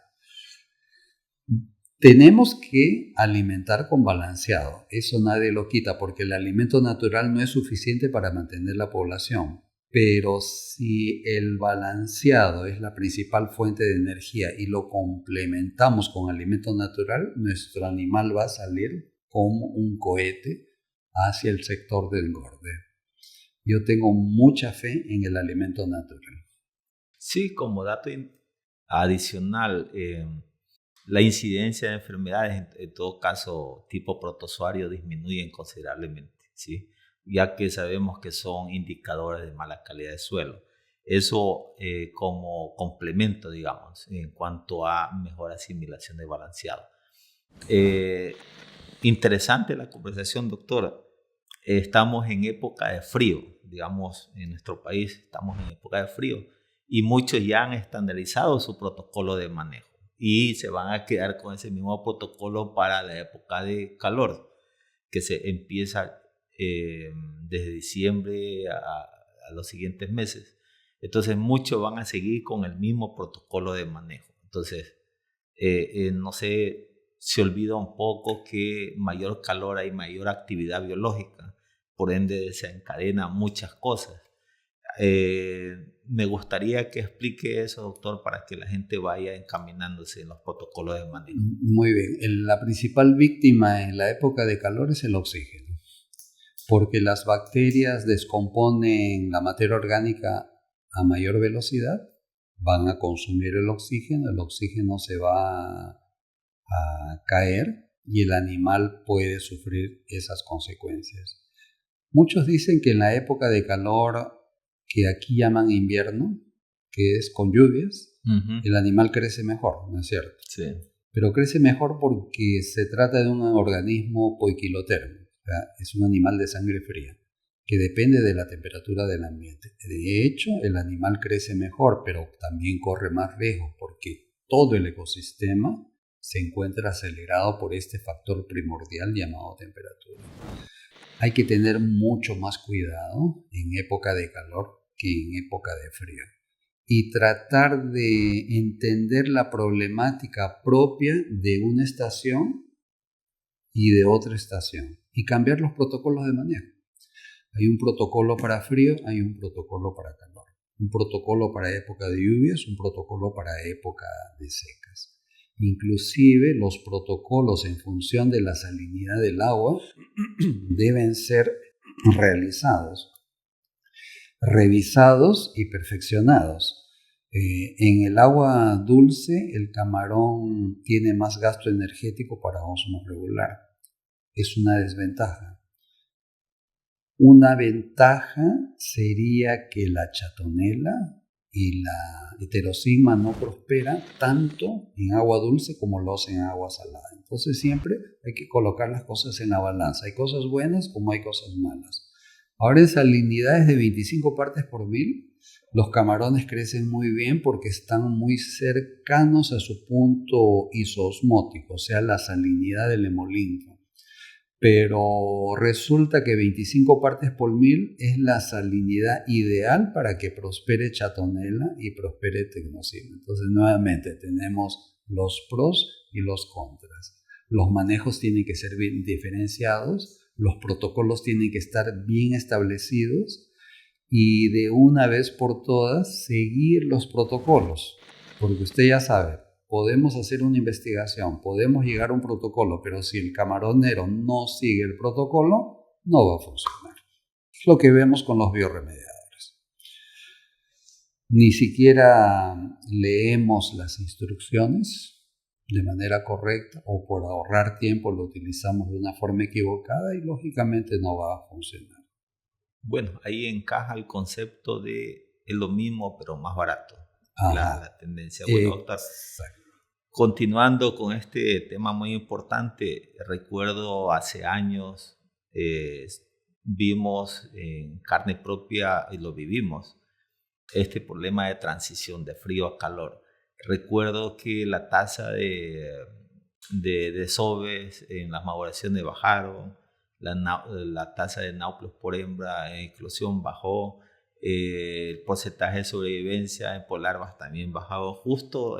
Tenemos que alimentar con balanceado, eso nadie lo quita porque el alimento natural no es suficiente para mantener la población. Pero si el balanceado es la principal fuente de energía y lo complementamos con alimento natural, nuestro animal va a salir como un cohete hacia el sector del engorde. Yo tengo mucha fe en el alimento natural. Sí, como dato adicional, la incidencia de enfermedades, en todo caso tipo protozoario, disminuyen considerablemente, ¿sí? Ya que sabemos que son indicadores de mala calidad de suelo. Eso como complemento, digamos, en cuanto a mejor asimilación de balanceado. Interesante la conversación, doctora. Estamos en época de frío, digamos, en nuestro país estamos en época de frío y muchos ya han estandarizado su protocolo de manejo y se van a quedar con ese mismo protocolo para la época de calor, que se empieza desde diciembre a los siguientes meses. Entonces muchos van a seguir con el mismo protocolo de manejo. Entonces, no sé, se olvida un poco que mayor calor hay mayor actividad biológica, por ende desencadena muchas cosas. Me gustaría que explique eso, doctor, para que la gente vaya encaminándose en los protocolos de manejo. Muy bien. La principal víctima en la época de calor es el oxígeno, porque las bacterias descomponen la materia orgánica a mayor velocidad, van a consumir el oxígeno se va a caer y el animal puede sufrir esas consecuencias. Muchos dicen que en la época de calor, que aquí llaman invierno, que es con lluvias, el animal crece mejor, ¿no es cierto? Sí. Pero crece mejor porque se trata de un organismo poiquilotermo. Es un animal de sangre fría, que depende de la temperatura del ambiente. De hecho, el animal crece mejor, pero también corre más riesgo porque todo el ecosistema se encuentra acelerado por este factor primordial llamado temperatura. Hay que tener mucho más cuidado en época de calor que en época de frío y tratar de entender la problemática propia de una estación y de otra estación y cambiar los protocolos de manejo. Hay un protocolo para frío, hay un protocolo para calor, un protocolo para época de lluvias, un protocolo para época de secas. Inclusive los protocolos en función de la salinidad del agua deben ser revisados y perfeccionados. En el agua dulce el camarón tiene más gasto energético para osmos regular. Es una desventaja. Una ventaja sería que la chatonela y la heterosigma no prospera tanto en agua dulce como lo hace en agua salada. Entonces siempre hay que colocar las cosas en la balanza. Hay cosas buenas como hay cosas malas. Ahora en salinidades de 25 partes por mil, los camarones crecen muy bien porque están muy cercanos a su punto isoosmótico, o sea, la salinidad del hemolinfo. Pero resulta que 25 partes por mil es la salinidad ideal para que prospere chatonela y prospere tecnosigma. Entonces, nuevamente, tenemos los pros y los contras. Los manejos tienen que ser bien diferenciados, los protocolos tienen que estar bien establecidos y de una vez por todas seguir los protocolos. Porque usted ya sabe, podemos hacer una investigación, podemos llegar a un protocolo, pero si el camaronero no sigue el protocolo, no va a funcionar. Es lo que vemos con los bioremediadores. Ni siquiera leemos las instrucciones de manera correcta o por ahorrar tiempo lo utilizamos de una forma equivocada y lógicamente no va a funcionar. Bueno, ahí encaja el concepto de es lo mismo pero más barato. La tendencia. Bueno, doctor, continuando con este tema muy importante, recuerdo hace años vimos en carne propia y lo vivimos, este problema de transición de frío a calor. Recuerdo que la tasa de desoves en las maduraciones bajaron, la tasa de náuplios por hembra en eclosión bajó, el porcentaje de sobrevivencia en larvas también bajado justo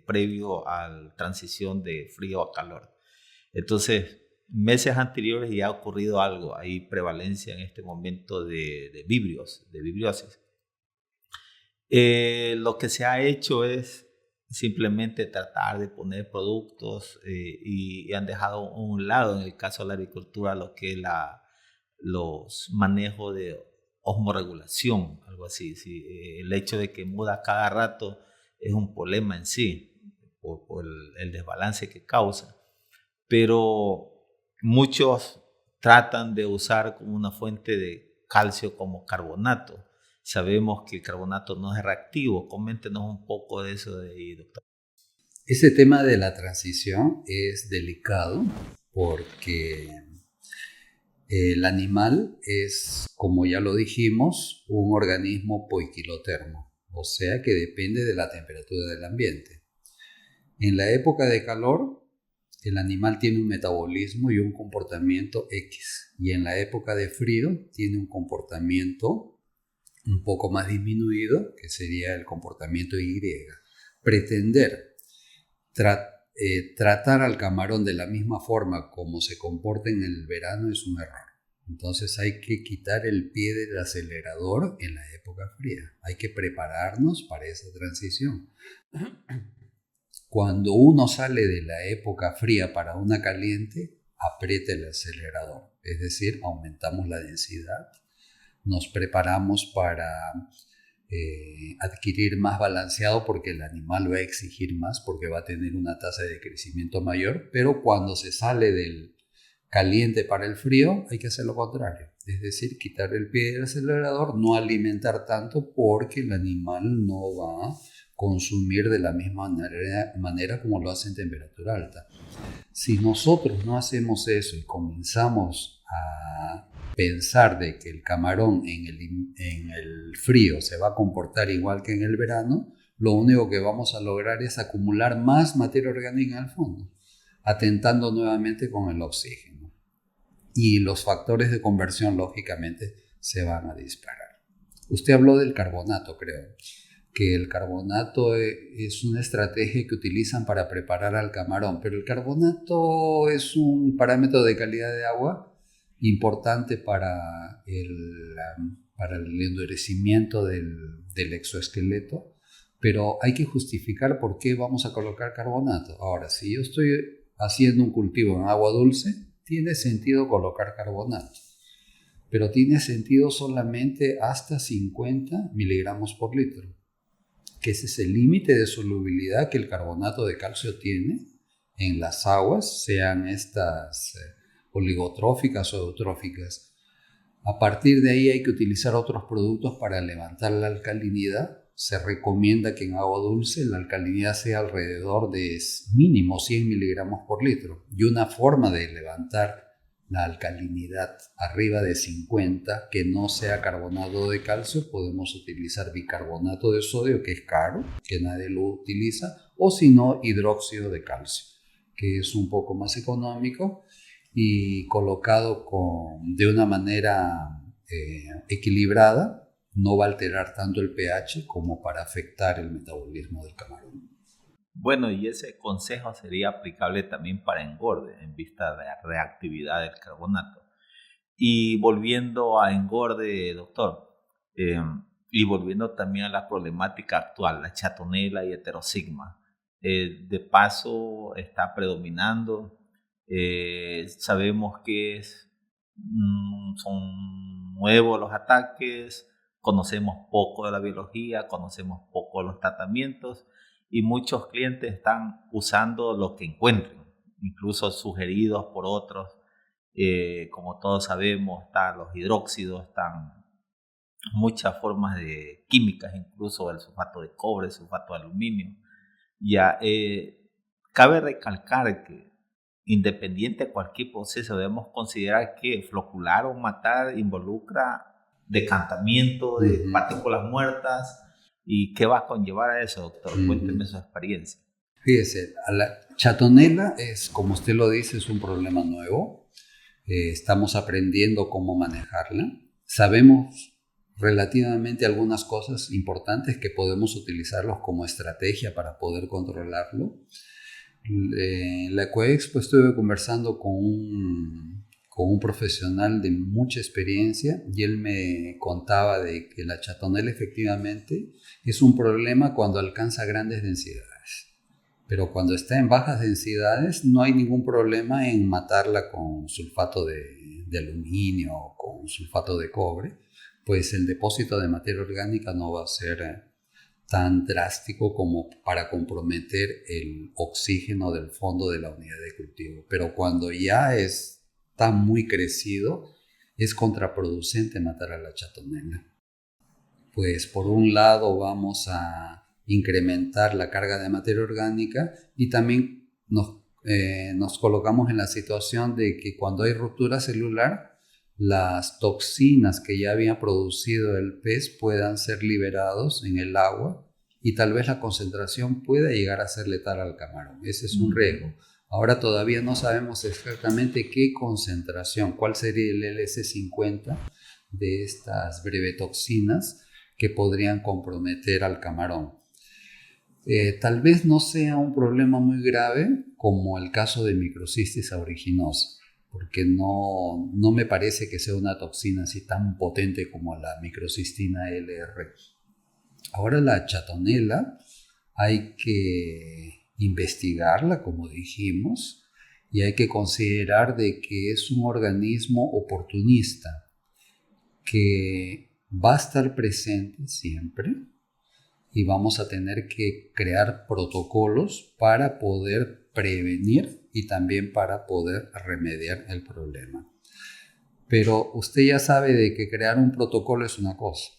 previo a la transición de frío a calor. Entonces, meses anteriores ya ha ocurrido algo, hay prevalencia en este momento de vibriosis. Lo que se ha hecho es simplemente tratar de poner productos y han dejado a un lado, en el caso de la agricultura, lo que es los manejos de osmorregulación, algo así. ¿Sí? El hecho de que muda cada rato es un problema en sí, por el desbalance que causa. Pero muchos tratan de usar como una fuente de calcio como carbonato. Sabemos que el carbonato no es reactivo. Coméntenos un poco de eso de ahí, doctor. Ese tema de la transición es delicado porque el animal es, como ya lo dijimos, un organismo poiquilotermo, o sea que depende de la temperatura del ambiente. En la época de calor, el animal tiene un metabolismo y un comportamiento X, y en la época de frío tiene un comportamiento un poco más disminuido, que sería el comportamiento Y. Pretender tratar al camarón de la misma forma como se comporta en el verano es un error. Entonces hay que quitar el pie del acelerador en la época fría. Hay que prepararnos para esa transición. Cuando uno sale de la época fría para una caliente, aprieta el acelerador. Es decir, aumentamos la densidad. Nos preparamos para adquirir más balanceado porque el animal va a exigir más porque va a tener una tasa de crecimiento mayor, pero cuando se sale del caliente para el frío hay que hacer lo contrario, es decir, quitar el pie del acelerador, no alimentar tanto porque el animal no va a consumir de la misma manera como lo hace en temperatura alta. Si nosotros no hacemos eso y comenzamos a pensar de que el camarón en el frío se va a comportar igual que en el verano, lo único que vamos a lograr es acumular más materia orgánica en el fondo, atentando nuevamente con el oxígeno. Y los factores de conversión, lógicamente, se van a disparar. Usted habló del carbonato, creo, que el carbonato es una estrategia que utilizan para preparar al camarón, pero el carbonato es un parámetro de calidad de agua importante para el endurecimiento del exoesqueleto, pero hay que justificar por qué vamos a colocar carbonato. Ahora, si yo estoy haciendo un cultivo en agua dulce, tiene sentido colocar carbonato, pero tiene sentido solamente hasta 50 miligramos por litro, que ese es el límite de solubilidad que el carbonato de calcio tiene en las aguas, sean estas oligotróficas o eutróficas. A partir de ahí hay que utilizar otros productos para levantar la alcalinidad. Se recomienda que en agua dulce la alcalinidad sea alrededor de mínimo 100 miligramos por litro. Y una forma de levantar la alcalinidad arriba de 50, que no sea carbonato de calcio, podemos utilizar bicarbonato de sodio, que es caro, que nadie lo utiliza, o si no, hidróxido de calcio, que es un poco más económico y colocado de una manera equilibrada, no va a alterar tanto el pH como para afectar el metabolismo del camarón. Bueno, y ese consejo sería aplicable también para engorde en vista de la reactividad del carbonato. Y volviendo a engorde, doctor, y volviendo también a la problemática actual, la chatonela y heterosigma, de paso está predominando. Sabemos que son nuevos los ataques, conocemos poco de la biología, conocemos poco de los tratamientos y muchos clientes están usando lo que encuentren, incluso sugeridos por otros. Como todos sabemos, están los hidróxidos, están muchas formas de químicas, incluso el sulfato de cobre, el sulfato de aluminio. Ya, cabe recalcar que independiente de cualquier proceso, debemos considerar que flocular o matar involucra decantamiento de partículas muertas. ¿Y qué va a conllevar a eso, doctor? Cuénteme su experiencia. Fíjese, la chatonela es, como usted lo dice, es un problema nuevo. Estamos aprendiendo cómo manejarla. Sabemos relativamente algunas cosas importantes que podemos utilizarlos como estrategia para poder controlarlo. La Ecoexpo estuve conversando con un profesional de mucha experiencia y él me contaba de que la chatonela efectivamente es un problema cuando alcanza grandes densidades, pero cuando está en bajas densidades no hay ningún problema en matarla con sulfato de aluminio o con sulfato de cobre, pues el depósito de materia orgánica no va a ser tan drástico como para comprometer el oxígeno del fondo de la unidad de cultivo. Pero cuando ya está muy crecido, es contraproducente matar a la chatonela. Pues por un lado vamos a incrementar la carga de materia orgánica y también nos colocamos en la situación de que cuando hay ruptura celular, las toxinas que ya había producido el pez puedan ser liberados en el agua y tal vez la concentración pueda llegar a ser letal al camarón. Ese es un riesgo. Ahora todavía no sabemos exactamente qué concentración, cuál sería el LS50 de estas brevetoxinas que podrían comprometer al camarón. Tal vez no sea un problema muy grave como el caso de microcistis aeruginosa, porque no me parece que sea una toxina así tan potente como la microcistina LR. Ahora la chatonela hay que investigarla, como dijimos, y hay que considerar de que es un organismo oportunista que va a estar presente siempre y vamos a tener que crear protocolos para poder prevenir y también para poder remediar el problema. Pero usted ya sabe de que crear un protocolo es una cosa.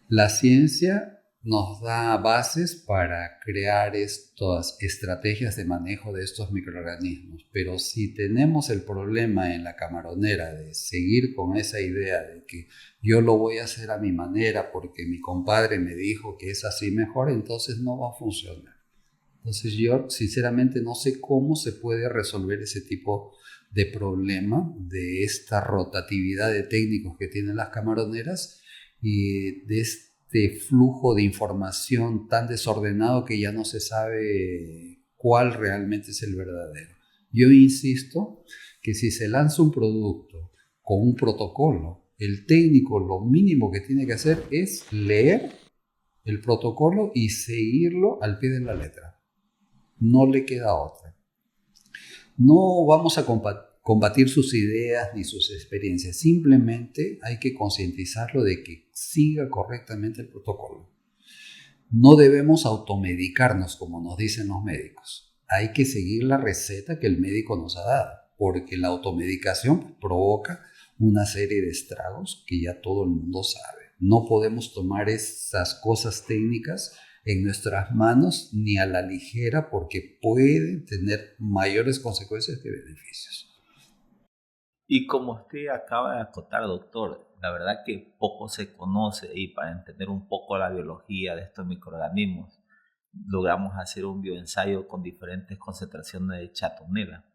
La ciencia nos da bases para crear estas estrategias de manejo de estos microorganismos. Pero si tenemos el problema en la camaronera de seguir con esa idea de que yo lo voy a hacer a mi manera porque mi compadre me dijo que es así mejor, entonces no va a funcionar. Entonces yo sinceramente no sé cómo se puede resolver ese tipo de problema de esta rotatividad de técnicos que tienen las camaroneras y de este flujo de información tan desordenado que ya no se sabe cuál realmente es el verdadero. Yo insisto que si se lanza un producto con un protocolo, el técnico lo mínimo que tiene que hacer es leer el protocolo y seguirlo al pie de la letra. No le queda otra. No vamos a combatir sus ideas ni sus experiencias. Simplemente hay que concientizarlo de que siga correctamente el protocolo. No debemos automedicarnos como nos dicen los médicos. Hay que seguir la receta que el médico nos ha dado, porque la automedicación provoca una serie de estragos que ya todo el mundo sabe. No podemos tomar esas cosas técnicas en nuestras manos ni a la ligera porque pueden tener mayores consecuencias que beneficios. Y como usted acaba de acotar, doctor, la verdad que poco se conoce y para entender un poco la biología de estos microorganismos, logramos hacer un bioensayo con diferentes concentraciones de chatonela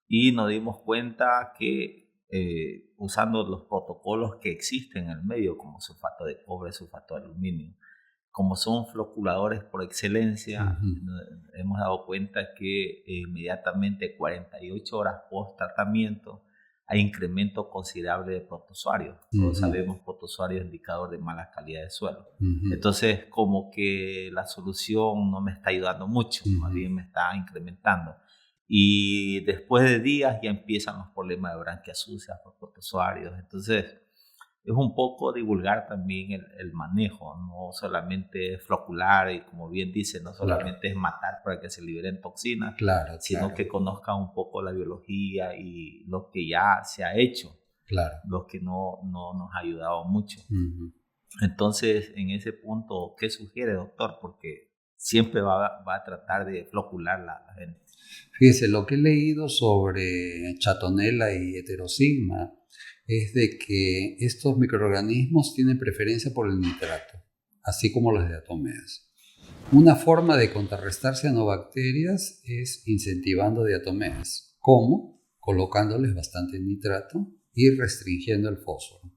y nos dimos cuenta que usando los protocolos que existen en el medio, como sulfato de cobre, sulfato de aluminio, como son floculadores por excelencia, hemos dado cuenta que inmediatamente 48 horas post tratamiento hay incremento considerable de protozoarios. Todos sabemos protozoarios indicador de mala calidad de suelo. Entonces, como que la solución no me está ayudando mucho, más bien me está incrementando. Y después de días ya empiezan los problemas de branquias sucias por protozoarios. Entonces, es un poco divulgar también el manejo, no solamente flocular y como bien dice, no solamente es matar para que se liberen toxinas, sino que conozcan un poco la biología y lo que ya se ha hecho, lo que no nos ha ayudado mucho. Entonces, en ese punto, ¿qué sugiere, doctor? Porque siempre va a tratar de flocular la gente. Fíjese, lo que he leído sobre chatonela y heterosigma es de que estos microorganismos tienen preferencia por el nitrato, así como las diatomeas. Una forma de contrarrestar cianobacterias es incentivando diatomeas. ¿Cómo? Colocándoles bastante nitrato y restringiendo el fósforo.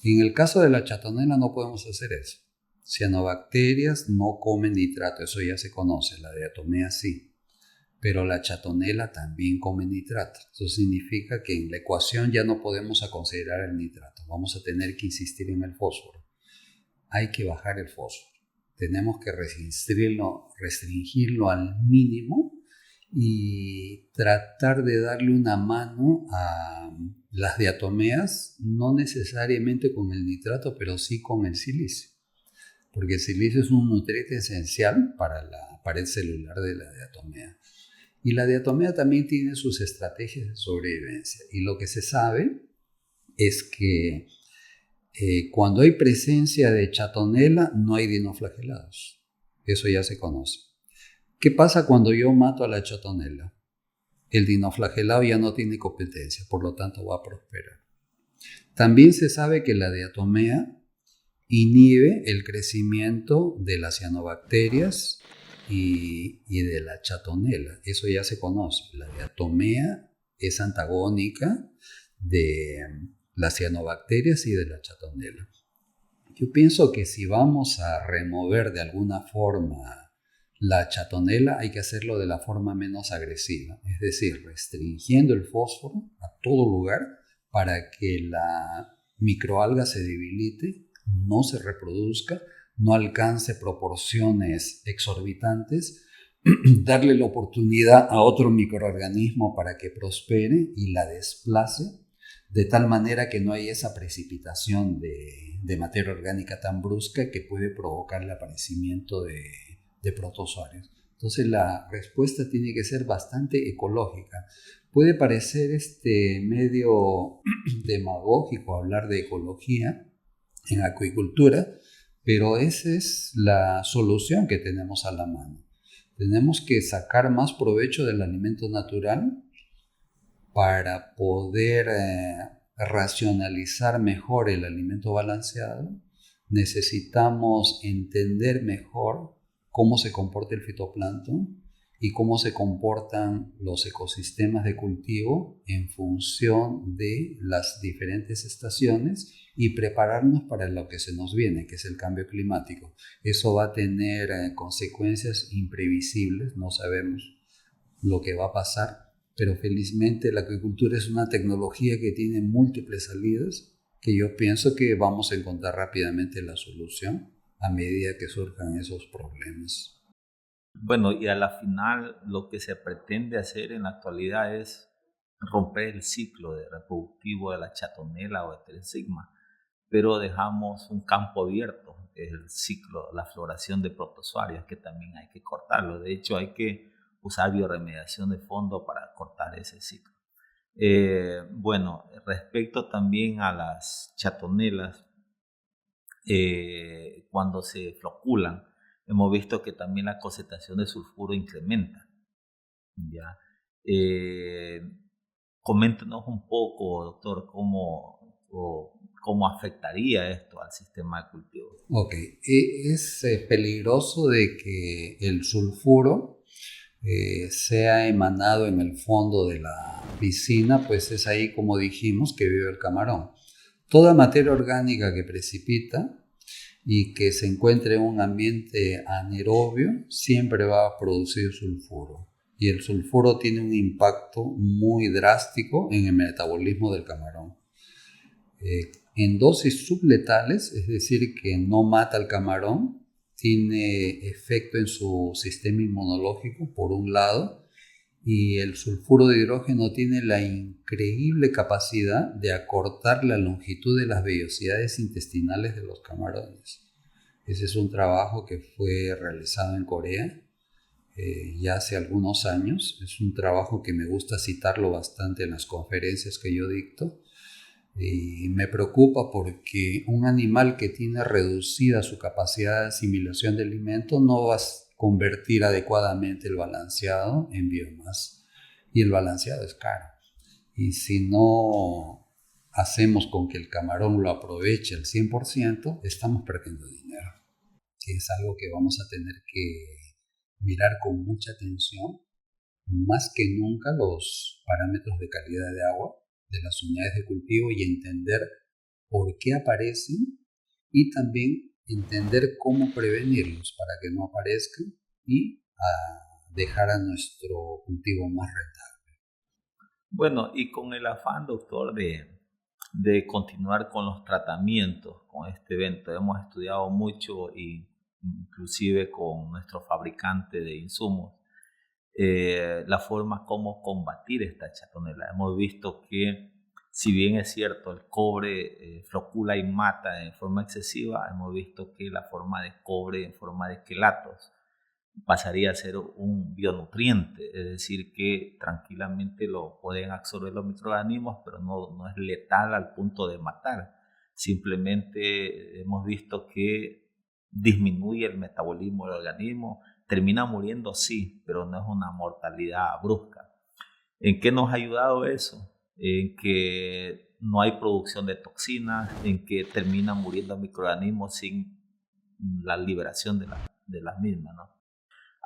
En el caso de la chatonela no podemos hacer eso. Cianobacterias no comen nitrato, eso ya se conoce, la diatomea sí. Pero la chatonela también come nitrato. Eso significa que en la ecuación ya no podemos considerar el nitrato. Vamos a tener que insistir en el fósforo. Hay que bajar el fósforo. Tenemos que restringirlo al mínimo y tratar de darle una mano a las diatomeas, no necesariamente con el nitrato, pero sí con el silicio. Porque el silicio es un nutriente esencial para la pared celular de la diatomea. Y la diatomea también tiene sus estrategias de sobrevivencia. Y lo que se sabe es que cuando hay presencia de chatonela no hay dinoflagelados. Eso ya se conoce. ¿Qué pasa cuando yo mato a la chatonela? El dinoflagelado ya no tiene competencia, por lo tanto va a prosperar. También se sabe que la diatomea inhibe el crecimiento de las cianobacterias y de la chatonela. Eso ya se conoce. La diatomea es antagónica de las cianobacterias y de la chatonela. Yo pienso que si vamos a remover de alguna forma la chatonela, hay que hacerlo de la forma menos agresiva, es decir, restringiendo el fósforo a todo lugar para que la microalga se debilite, no se reproduzca, no alcance proporciones exorbitantes, darle la oportunidad a otro microorganismo para que prospere y la desplace, de tal manera que no hay esa precipitación de materia orgánica tan brusca que puede provocar el aparecimiento de protozoarios. Entonces la respuesta tiene que ser bastante ecológica. Puede parecer medio demagógico hablar de ecología en acuicultura, Pero esa es la solución que tenemos a la mano. Tenemos que sacar más provecho del alimento natural para poder racionalizar mejor el alimento balanceado. Necesitamos entender mejor cómo se comporta el fitoplancton y cómo se comportan los ecosistemas de cultivo en función de las diferentes estaciones y prepararnos para lo que se nos viene, que es el cambio climático. Eso va a tener consecuencias imprevisibles, no sabemos lo que va a pasar, pero felizmente la acuicultura es una tecnología que tiene múltiples salidas, que yo pienso que vamos a encontrar rápidamente la solución a medida que surjan esos problemas. Bueno, y a la final lo que se pretende hacer en la actualidad es romper el ciclo de reproductivo de la chatonela o heterosigma, pero dejamos un campo abierto, que es el ciclo, la floración de protozoarios, que también hay que cortarlo. De hecho, hay que usar bioremediación de fondo para cortar ese ciclo. Bueno, respecto también a las chatonelas, cuando se floculan, hemos visto que también la concentración de sulfuro incrementa. ¿Ya? Coméntenos un poco, doctor, cómo afectaría esto al sistema de cultivo. Ok, es peligroso de que el sulfuro sea emanado en el fondo de la piscina, pues es ahí, como dijimos, que vive el camarón. Toda materia orgánica que precipita y que se encuentre en un ambiente anaerobio siempre va a producir sulfuro. Y el sulfuro tiene un impacto muy drástico en el metabolismo del camarón. En dosis subletales, es decir, que no mata al camarón, tiene efecto en su sistema inmunológico, por un lado, y el sulfuro de hidrógeno tiene la increíble capacidad de acortar la longitud de las vellosidades intestinales de los camarones. Ese es un trabajo que fue realizado en Corea ya hace algunos años. Es un trabajo que me gusta citarlo bastante en las conferencias que yo dicto. Y me preocupa porque un animal que tiene reducida su capacidad de asimilación de alimento no va a convertir adecuadamente el balanceado en biomasa. Y el balanceado es caro. Y si no hacemos con que el camarón lo aproveche al 100%, estamos perdiendo dinero. Que es algo que vamos a tener que mirar con mucha atención, más que nunca los parámetros de calidad de agua de las unidades de cultivo y entender por qué aparecen y también entender cómo prevenirlos para que no aparezcan y dejar a nuestro cultivo más rentable. Bueno, y con el afán, doctor, de continuar con los tratamientos con este evento, hemos estudiado mucho y inclusive con nuestro fabricante de insumos, la forma como combatir esta chatonela. Hemos visto que, si bien es cierto, el cobre flocula y mata de forma excesiva, hemos visto que la forma de cobre en forma de quelatos pasaría a ser un bionutriente, es decir, que tranquilamente lo pueden absorber los microorganismos, pero no es letal al punto de matar. Simplemente hemos visto que disminuye el metabolismo del organismo, termina muriendo sí, pero no es una mortalidad brusca. ¿En qué nos ha ayudado eso? En que no hay producción de toxinas, en que terminan muriendo microorganismos sin la liberación de las mismas, ¿no?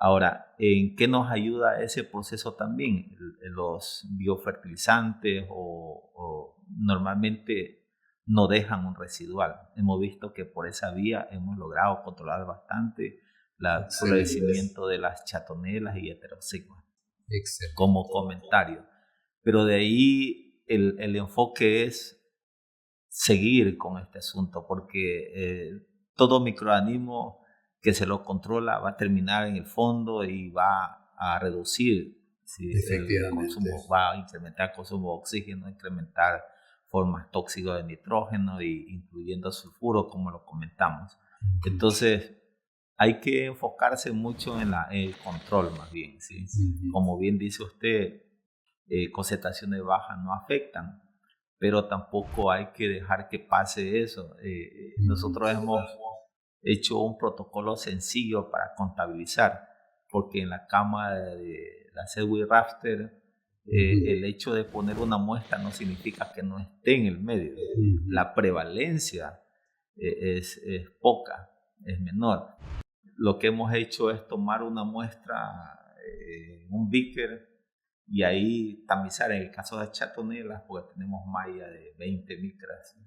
Ahora, ¿en qué nos ayuda ese proceso también? Los biofertilizantes o normalmente no dejan un residual. Hemos visto que por esa vía hemos logrado controlar bastante el florecimiento de las chatonelas y heterosigmas. Excelente. Como comentario. Pero de ahí el enfoque es seguir con este asunto, porque todo microorganismo que se lo controla va a terminar en el fondo y va a reducir el consumo, va a incrementar el consumo de oxígeno, incrementar formas tóxicas de nitrógeno, incluyendo sulfuro, como lo comentamos. Entonces, hay que enfocarse mucho en el control más bien, ¿sí? Como bien dice usted, concentraciones bajas no afectan, pero tampoco hay que dejar que pase eso. Nosotros hemos hecho un protocolo sencillo para contabilizar, porque en la cama de la Segway Rafter, el hecho de poner una muestra no significa que no esté en el medio. La prevalencia es poca, es menor. Lo que hemos hecho es tomar una muestra, un beaker, y ahí tamizar. En el caso de chatonelas, porque tenemos malla de 20 micras,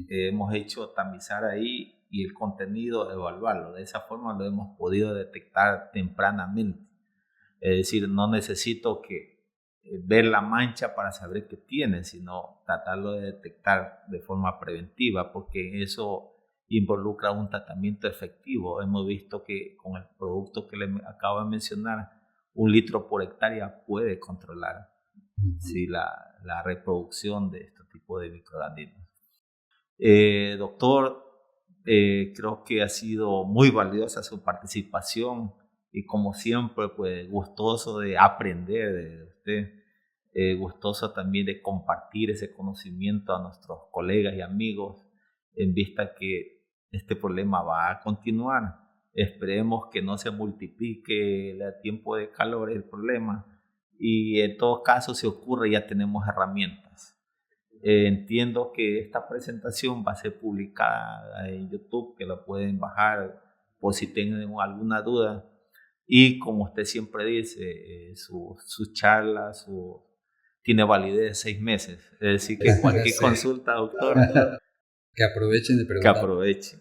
hemos hecho tamizar ahí y el contenido evaluarlo. De esa forma lo hemos podido detectar tempranamente. Es decir, no necesito ver la mancha para saber qué tiene, sino tratarlo de detectar de forma preventiva, porque eso involucra un tratamiento efectivo. Hemos visto que con el producto que les acabo de mencionar, 1 litro por hectárea puede controlar sí, la reproducción de este tipo de microorganismos. Doctor, creo que ha sido muy valiosa su participación y como siempre, pues gustoso de aprender de usted, gustoso también de compartir ese conocimiento a nuestros colegas y amigos en vista que este problema va a continuar. Esperemos que no se multiplique el tiempo de calor el problema y en todo caso, si ocurre, ya tenemos herramientas. Entiendo que esta presentación va a ser publicada en YouTube, que la pueden bajar por si tienen alguna duda. Y como usted siempre dice, su charla tiene validez de 6 meses. Es decir, que cualquier consulta, doctor, que aprovechen de preguntar. que aprovechen.